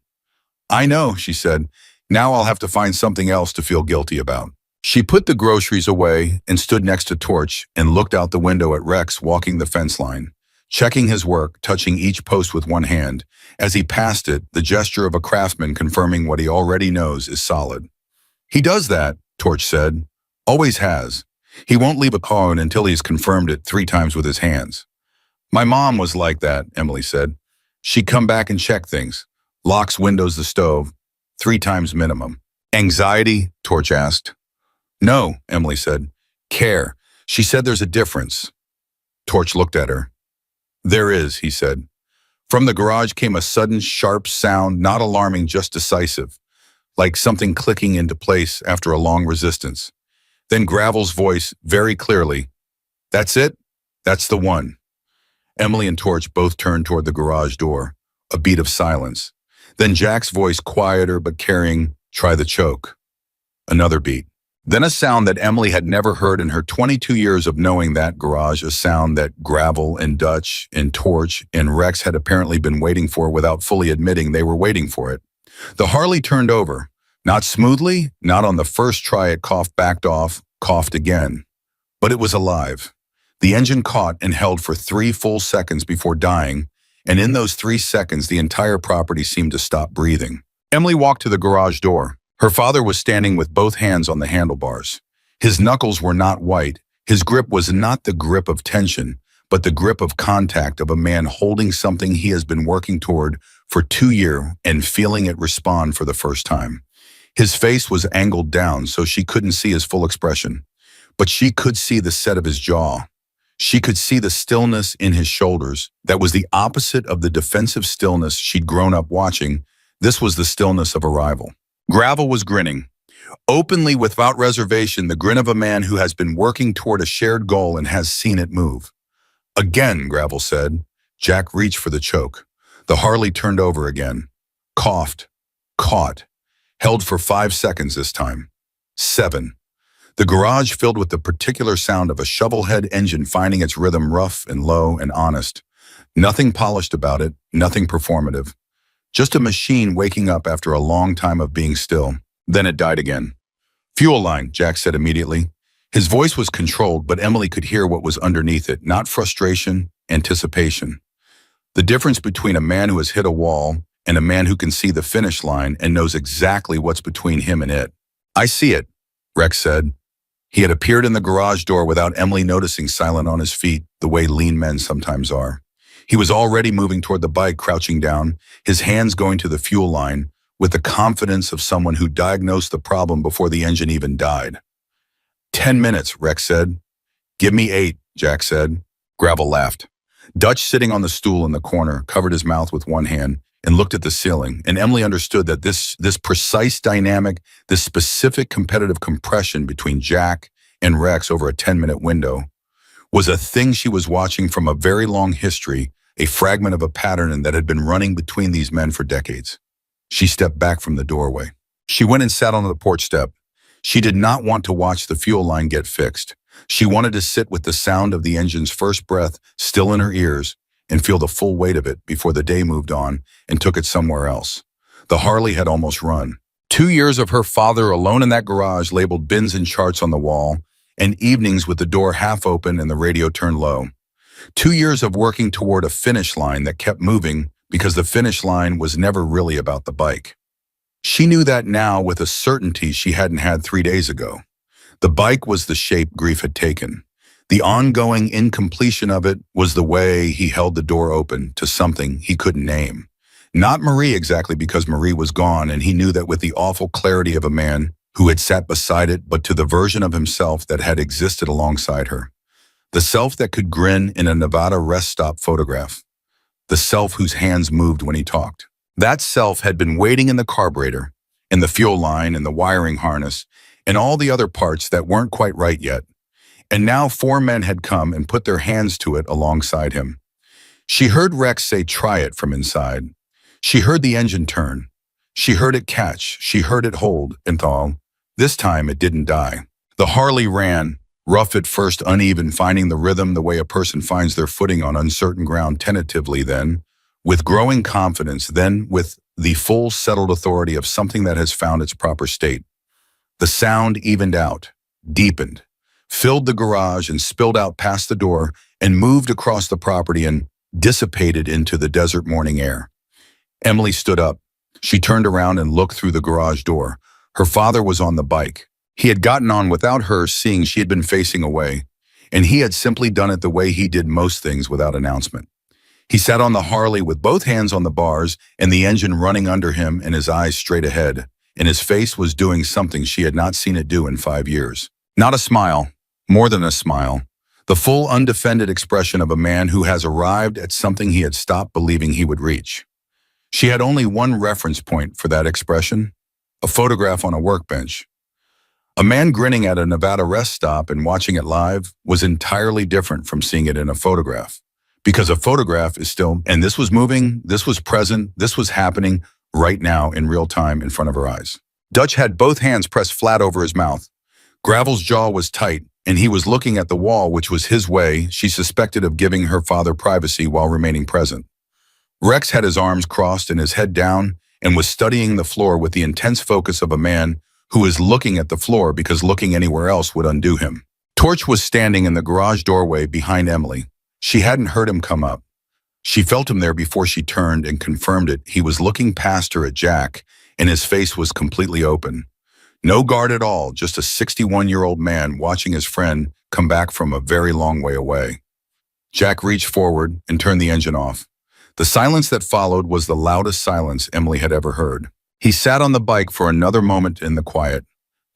Speaker 1: I know, she said. Now I'll have to find something else to feel guilty about. She put the groceries away and stood next to Torch and looked out the window at Rex walking the fence line, checking his work, touching each post with one hand. As he passed it, the gesture of a craftsman confirming what he already knows is solid. He does that, Torch said. Always has. He won't leave a cone until he's confirmed it 3 times with his hands. My mom was like that, Emily said. She'd come back and check things. Locks, windows, the stove. 3 times minimum. Anxiety? Torch asked. No, Emily said. Care. She said there's a difference. Torch looked at her. There is, he said. From the garage came a sudden, sharp sound, not alarming, just decisive, like something clicking into place after a long resistance. Then Gravel's voice, very clearly. That's it? That's the one. Emily and Torch both turned toward the garage door. A beat of silence. Then Jack's voice, quieter but carrying, try the choke. Another beat. Then a sound that Emily had never heard in her 22 years of knowing that garage, a sound that Gravel and Dutch and Torch and Rex had apparently been waiting for without fully admitting they were waiting for it. The Harley turned over. Not smoothly, not on the first try it coughed, backed off, coughed again. But it was alive. The engine caught and held for 3 full seconds before dying, and in those 3 seconds, the entire property seemed to stop breathing. Emily walked to the garage door. Her father was standing with both hands on the handlebars. His knuckles were not white. His grip was not the grip of tension, but the grip of contact of a man holding something he has been working toward for 2 years and feeling it respond for the first time. His face was angled down so she couldn't see his full expression, but she could see the set of his jaw. She could see the stillness in his shoulders. That was the opposite of the defensive stillness she'd grown up watching. This was the stillness of arrival. Gravel was grinning. Openly, without reservation, the grin of a man who has been working toward a shared goal and has seen it move. Again, Gravel said. Jack reached for the choke. The Harley turned over again. Coughed. Caught. Held for 5 seconds this time. 7. The garage filled with the particular sound of a shovelhead engine finding its rhythm rough and low and honest. Nothing polished about it, nothing performative. Just a machine waking up after a long time of being still. Then it died again. Fuel line, Jack said immediately. His voice was controlled, but Emily could hear what was underneath it, not frustration, anticipation. The difference between a man who has hit a wall and a man who can see the finish line and knows exactly what's between him and it. I see it, Rex said. He had appeared in the garage door without Emily noticing, silent on his feet, the way lean men sometimes are. He was already moving toward the bike, crouching down, his hands going to the fuel line, with the confidence of someone who diagnosed the problem before the engine even died. 10 minutes, Rex said. Give me 8, Jack said. Gravel laughed. Dutch, sitting on the stool in the corner, covered his mouth with one hand and looked at the ceiling, and Emily understood that this precise dynamic, this specific competitive compression between Jack and Rex over a 10-minute window, was a thing she was watching from a very long history, a fragment of a pattern that had been running between these men for decades. She stepped back from the doorway. She went and sat on the porch step. She did not want to watch the fuel line get fixed. She wanted to sit with the sound of the engine's first breath still in her ears and feel the full weight of it before the day moved on and took it somewhere else. The Harley had almost run. 2 years of her father alone in that garage, labeled bins and charts on the wall, and evenings with the door half open and the radio turned low. 2 years of working toward a finish line that kept moving because the finish line was never really about the bike. She knew that now with a certainty she hadn't had 3 days ago. The bike was the shape grief had taken. The ongoing incompletion of it was the way he held the door open to something he couldn't name. Not Marie exactly, because Marie was gone, and he knew that with the awful clarity of a man who had sat beside it, but to the version of himself that had existed alongside her. The self that could grin in a Nevada rest stop photograph. The self whose hands moved when he talked. That self had been waiting in the carburetor, in the fuel line, in the wiring harness, and all the other parts that weren't quite right yet. And now 4 men had come and put their hands to it alongside him. She heard Rex say, "Try it," from inside. She heard the engine turn. She heard it catch. She heard it hold and thaw. This time it didn't die. The Harley ran, rough at first, uneven, finding the rhythm the way a person finds their footing on uncertain ground, tentatively, then, with growing confidence, then with the full settled authority of something that has found its proper state. The sound evened out, deepened, filled the garage and spilled out past the door and moved across the property and dissipated into the desert morning air. Emily stood up. She turned around and looked through the garage door. Her father was on the bike. He had gotten on without her, seeing she had been facing away, and he had simply done it the way he did most things, without announcement. He sat on the Harley with both hands on the bars and the engine running under him and his eyes straight ahead, and his face was doing something she had not seen it do in 5 years. Not a smile, more than a smile. The full, undefended expression of a man who has arrived at something he had stopped believing he would reach. She had only one reference point for that expression, a photograph on a workbench. A man grinning at a Nevada rest stop and watching it live was entirely different from seeing it in a photograph. Because a photograph is still, and this was moving, this was present, this was happening right now in real time in front of her eyes. Dutch had both hands pressed flat over his mouth. Gravel's jaw was tight, and he was looking at the wall, which was his way, she suspected, of giving her father privacy while remaining present. Rex had his arms crossed and his head down and was studying the floor with the intense focus of a man who is looking at the floor because looking anywhere else would undo him. Torch was standing in the garage doorway behind Emily. She hadn't heard him come up. She felt him there before she turned and confirmed it. He was looking past her at Jack, and his face was completely open. No guard at all, just a 61-year-old man watching his friend come back from a very long way away. Jack reached forward and turned the engine off. The silence that followed was the loudest silence Emily had ever heard. He sat on the bike for another moment in the quiet.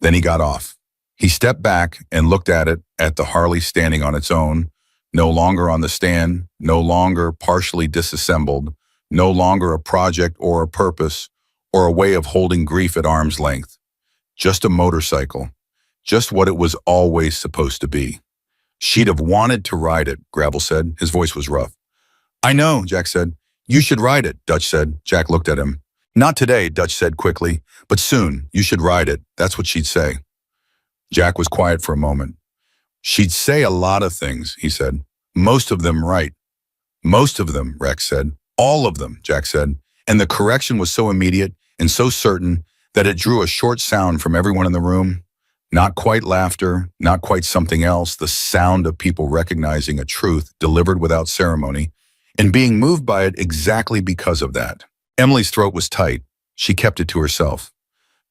Speaker 1: Then he got off. He stepped back and looked at the Harley standing on its own, no longer on the stand, no longer partially disassembled, no longer a project or a purpose or a way of holding grief at arm's length. Just a motorcycle. Just what it was always supposed to be. She'd have wanted to ride it, Gravel said. His voice was rough. I know, Jack said. You should ride it, Dutch said. Jack looked at him. Not today, Dutch said quickly, but soon. You should ride it. That's what she'd say. Jack was quiet for a moment. She'd say a lot of things, he said. Most of them right. Most of them, Rex said. All of them, Jack said. And the correction was so immediate and so certain that it drew a short sound from everyone in the room. Not quite laughter, not quite something else, the sound of people recognizing a truth delivered without ceremony and being moved by it exactly because of that. Emily's throat was tight. She kept it to herself.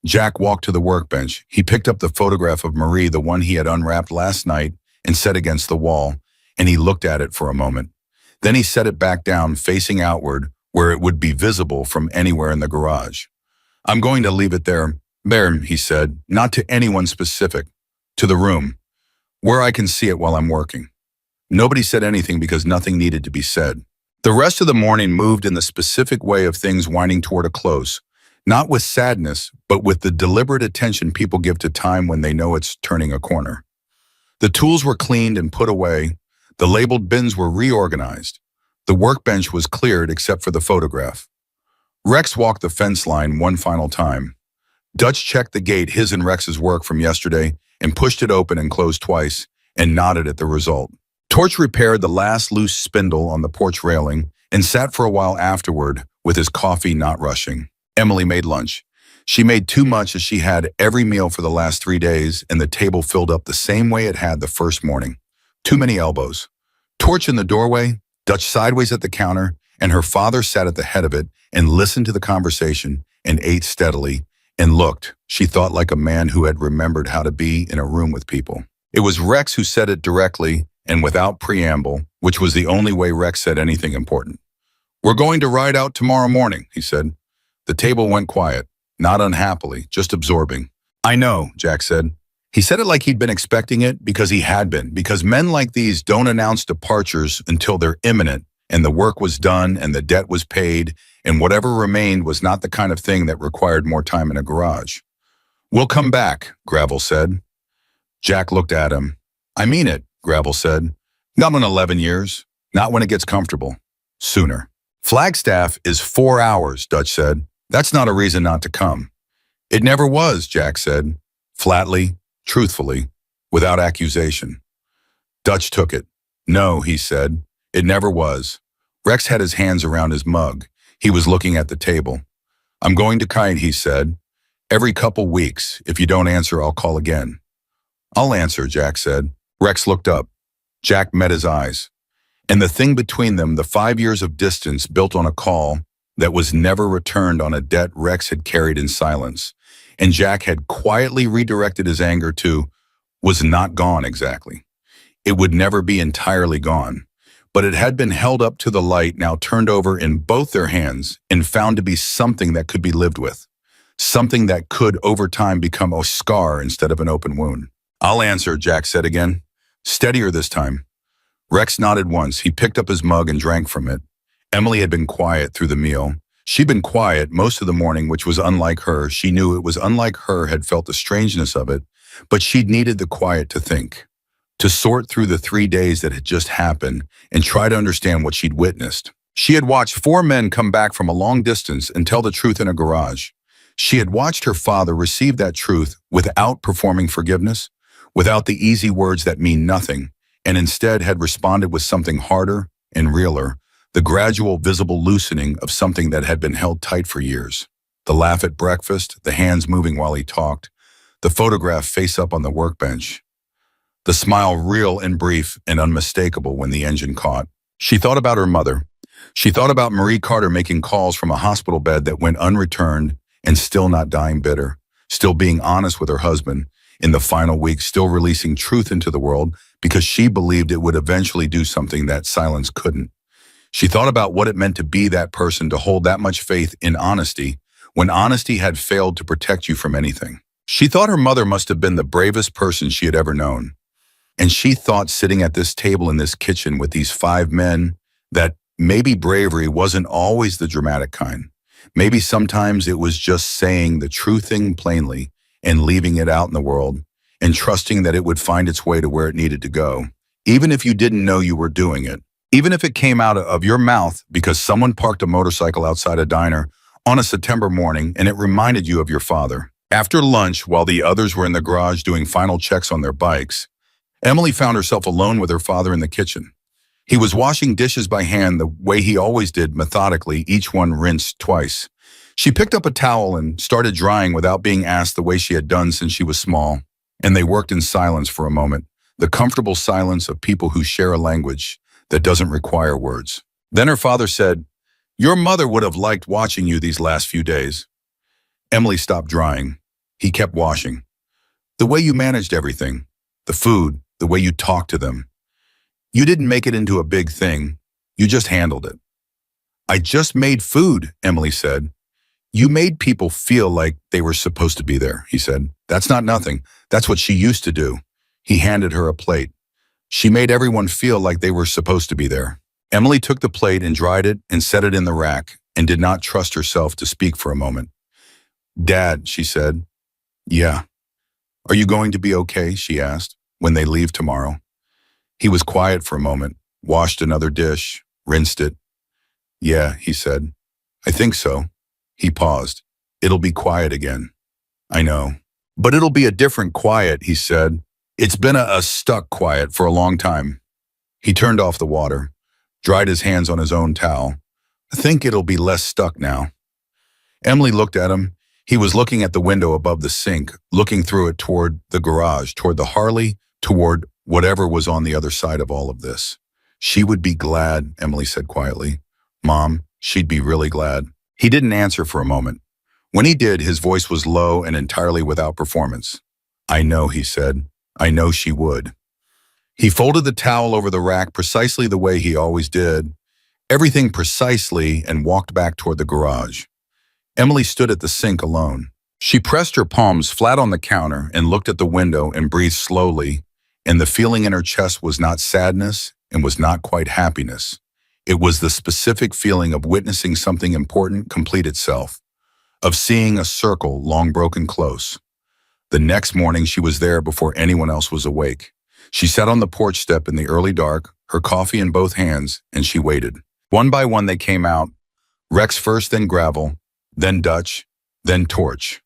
Speaker 1: Jack walked to the workbench. He picked up the photograph of Marie, the one he had unwrapped last night, and set against the wall, and he looked at it for a moment. Then he set it back down, facing outward, where it would be visible from anywhere in the garage. I'm going to leave it there, he said, not to anyone specific, to the room, where I can see it while I'm working. Nobody said anything because nothing needed to be said. The rest of the morning moved in the specific way of things winding toward a close, not with sadness, but with the deliberate attention people give to time when they know it's turning a corner. The tools were cleaned and put away. The labeled bins were reorganized. The workbench was cleared except for the photograph. Rex walked the fence line one final time. Dutch checked the gate, his and Rex's work from yesterday, and pushed it open and closed twice, and nodded at the result. Torch repaired the last loose spindle on the porch railing and sat for a while afterward with his coffee not rushing. Emily made lunch. She made too much as she had every meal for the last 3 days, and the table filled up the same way it had the first morning. Too many elbows. Torch in the doorway, Dutch sideways at the counter, and her father sat at the head of it and listened to the conversation and ate steadily and looked, she thought, like a man who had remembered how to be in a room with people. It was Rex who said it directly and without preamble, which was the only way Rex said anything important. We're going to ride out tomorrow morning, he said. The table went quiet, not unhappily, just absorbing. I know, Jack said. He said it like he'd been expecting it because he had been, because men like these don't announce departures until they're imminent and the work was done and the debt was paid and whatever remained was not the kind of thing that required more time in a garage. We'll come back, Gravel said. Jack looked at him. I mean it, Gravel said. Not in 11 years. Not when it gets comfortable. Sooner. Flagstaff is 4 hours, Dutch said. That's not a reason not to come. It never was, Jack said. Flatly, truthfully, without accusation. Dutch took it. No, he said. It never was. Rex had his hands around his mug. He was looking at the table. I'm going to kite, he said. Every couple weeks. If you don't answer, I'll call again. I'll answer, Jack said. Rex looked up. Jack met his eyes. And the thing between them, the 5 years of distance built on a call that was never returned on a debt Rex had carried in silence, and Jack had quietly redirected his anger to, was not gone exactly. It would never be entirely gone, but it had been held up to the light, now turned over in both their hands and found to be something that could be lived with, something that could over time become a scar instead of an open wound. I'll answer, Jack said again, steadier this time. Rex nodded once. He picked up his mug and drank from it. Emily had been quiet through the meal. She'd been quiet most of the morning, which was unlike her. She knew it was unlike her, had felt the strangeness of it, but she'd needed the quiet to think, to sort through the 3 days that had just happened and try to understand what she'd witnessed. She had watched 4 men come back from a long distance and tell the truth in a garage. She had watched her father receive that truth without performing forgiveness, without the easy words that mean nothing, and instead had responded with something harder and realer, the gradual visible loosening of something that had been held tight for years. The laugh at breakfast, the hands moving while he talked, the photograph face up on the workbench. the smile real and brief and unmistakable when the engine caught. She thought about her mother. She thought about Marie Carter making calls from a hospital bed that went unreturned and still not dying bitter, still being honest with her husband in the final week, still releasing truth into the world because she believed it would eventually do something that silence couldn't. She thought about what it meant to be that person, to hold that much faith in honesty when honesty had failed to protect you from anything. She thought her mother must have been the bravest person she had ever known. And she thought, sitting at this table in this kitchen with these 5 men, that maybe bravery wasn't always the dramatic kind. Maybe sometimes it was just saying the true thing plainly and leaving it out in the world and trusting that it would find its way to where it needed to go, even if you didn't know you were doing it, even if it came out of your mouth because someone parked a motorcycle outside a diner on a September morning and it reminded you of your father. After lunch, while the others were in the garage doing final checks on their bikes, Emily found herself alone with her father in the kitchen. He was washing dishes by hand the way he always did, methodically, each one rinsed twice. She picked up a towel and started drying without being asked, the way she had done since she was small. And they worked in silence for a moment, the comfortable silence of people who share a language that doesn't require words. Then her father said, "Your mother would have liked watching you these last few days." Emily stopped drying. He kept washing. "The way you managed everything, the food, the way you talked to them. You didn't make it into a big thing. You just handled it." "I just made food," Emily said. "You made people feel like they were supposed to be there," he said. "That's not nothing. That's what she used to do." He handed her a plate. "She made everyone feel like they were supposed to be there." Emily took the plate and dried it and set it in the rack and did not trust herself to speak for a moment. "Dad," she said. "Yeah." "Are you going to be okay?" she asked. "When they leave tomorrow?" He was quiet for a moment, washed another dish, rinsed it. "Yeah," he said. "I think so." He paused. "It'll be quiet again." "I know. But it'll be a different quiet," he said. "It's been a stuck quiet for a long time." He turned off the water, dried his hands on his own towel. "I think it'll be less stuck now." Emily looked at him. He was looking at the window above the sink, looking through it toward the garage, toward the Harley, toward whatever was on the other side of all of this. "She would be glad," Emily said quietly. "Mom, she'd be really glad." He didn't answer for a moment. When he did, his voice was low and entirely without performance. "I know," he said. "I know she would." He folded the towel over the rack precisely the way he always did, everything precisely, and walked back toward the garage. Emily stood at the sink alone. She pressed her palms flat on the counter and looked at the window and breathed slowly, and the feeling in her chest was not sadness and was not quite happiness. It was the specific feeling of witnessing something important complete itself, of seeing a circle long broken close. The next morning she was there before anyone else was awake. She sat on the porch step in the early dark, her coffee in both hands, and she waited. One by one they came out, Rex first, then Gravel, then Dutch, then Torch.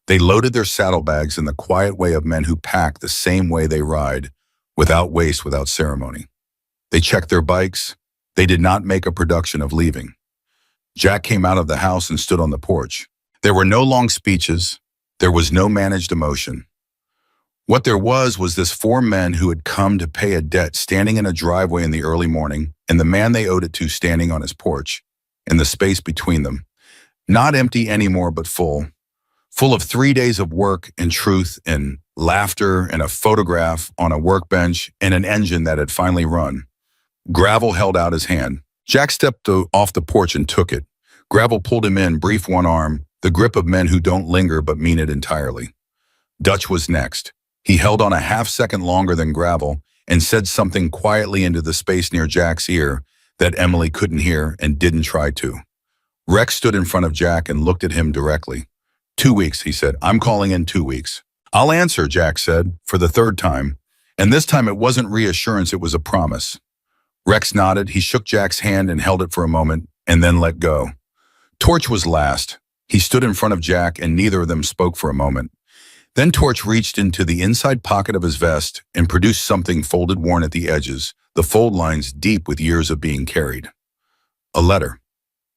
Speaker 1: They loaded their saddlebags in the quiet way of men who pack the same way they ride, without waste, without ceremony. They checked their bikes. They did not make a production of leaving. Jack came out of the house and stood on the porch. There were no long speeches. There was no managed emotion. What there was this 4 men who had come to pay a debt standing in a driveway in the early morning, and the man they owed it to standing on his porch, and the space between them. Not empty anymore, but full of 3 days of work and truth and laughter and a photograph on a workbench and an engine that had finally run. Gravel held out his hand. Jack stepped off the porch and took it. Gravel pulled him in, brief one arm, the grip of men who don't linger but mean it entirely. Dutch was next. He held on a half-second longer than Gravel and said something quietly into the space near Jack's ear that Emily couldn't hear and didn't try to. Rex stood in front of Jack and looked at him directly. 2 weeks, he said. "I'm calling in 2 weeks." "I'll answer," Jack said, for the 3rd time. And this time it wasn't reassurance, it was a promise. Rex nodded. He shook Jack's hand and held it for a moment, and then let go. Torch was last. He stood in front of Jack, and neither of them spoke for a moment. Then Torch reached into the inside pocket of his vest and produced something folded, worn at the edges, the fold lines deep with years of being carried. "A letter."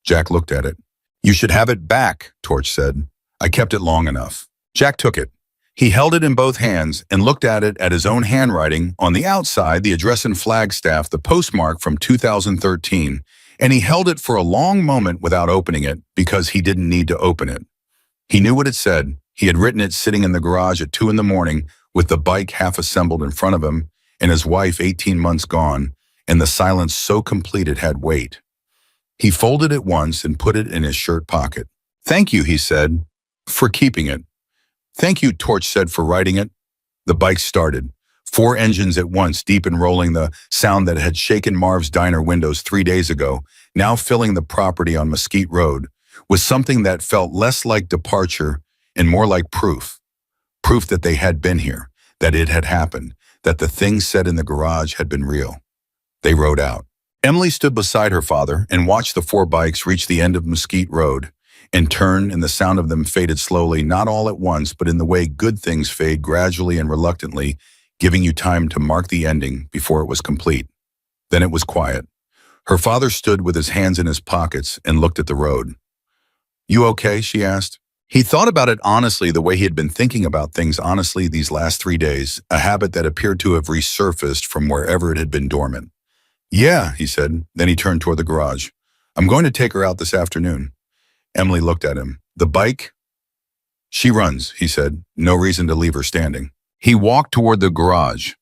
Speaker 1: Jack looked at it. "You should have it back," Torch said. "I kept it long enough." Jack took it. He held it in both hands and looked at it at his own handwriting, on the outside, the address in Flagstaff, the postmark from 2013, and he held it for a long moment without opening it because he didn't need to open it. He knew what it said. He had written it sitting in the garage at 2 in the morning with the bike half assembled in front of him and his wife 18 months gone, and the silence so complete it had weight. He folded it once and put it in his shirt pocket. "Thank you," he said, "for keeping it." "Thank you," Torch said, "for writing it." The bike started. 4 engines at once, deep and rolling, the sound that had shaken Marv's diner windows 3 days ago, now filling the property on Mesquite Road, was something that felt less like departure and more like proof. Proof that they had been here, that it had happened, that the things said in the garage had been real. They rode out. Emily stood beside her father and watched the 4 bikes reach the end of Mesquite Road and turn, and the sound of them faded slowly, not all at once, but in the way good things fade, gradually and reluctantly, giving you time to mark the ending before it was complete. Then it was quiet. Her father stood with his hands in his pockets and looked at the road. "You okay?" she asked. He thought about it honestly, the way he had been thinking about things honestly these last 3 days, a habit that appeared to have resurfaced from wherever it had been dormant. "Yeah," he said. Then he turned toward the garage. "I'm going to take her out this afternoon." Emily looked at him. "The bike?" "She runs," he said. "No reason to leave her standing." He walked toward the garage.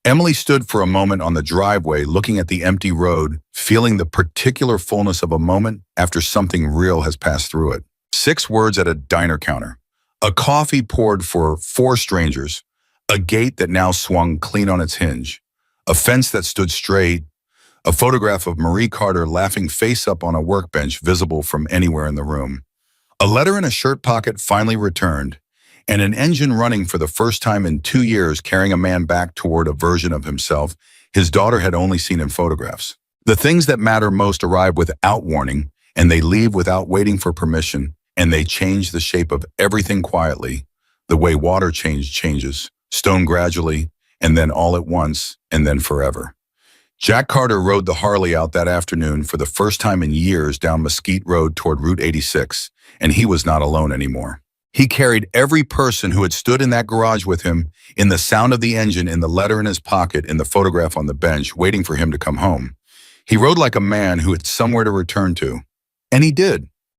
Speaker 1: Emily stood for a moment on the driveway, looking at the empty road, feeling the particular fullness of a moment after something real has passed through it. 6 words at a diner counter. A coffee poured for 4 strangers. A gate that now swung clean on its hinge. A fence that stood straight. A photograph of Marie Carter laughing face up on a workbench visible from anywhere in the room. A letter in a shirt pocket finally returned, and an engine running for the first time in 2 years, carrying a man back toward a version of himself his daughter had only seen in photographs. The things that matter most arrive without warning, and they leave without waiting for permission, and they change the shape of everything quietly, the way water changes, stone gradually, and then all at once, and then forever. Jack Carter rode the Harley out that afternoon for the first time in years down Mesquite Road toward Route 86, and he was not alone anymore. He carried every person who had stood in that garage with him, in the sound of the engine, in the letter in his pocket, in the photograph on the bench, waiting for him to come home. He rode like a man who had somewhere to return to. And he did.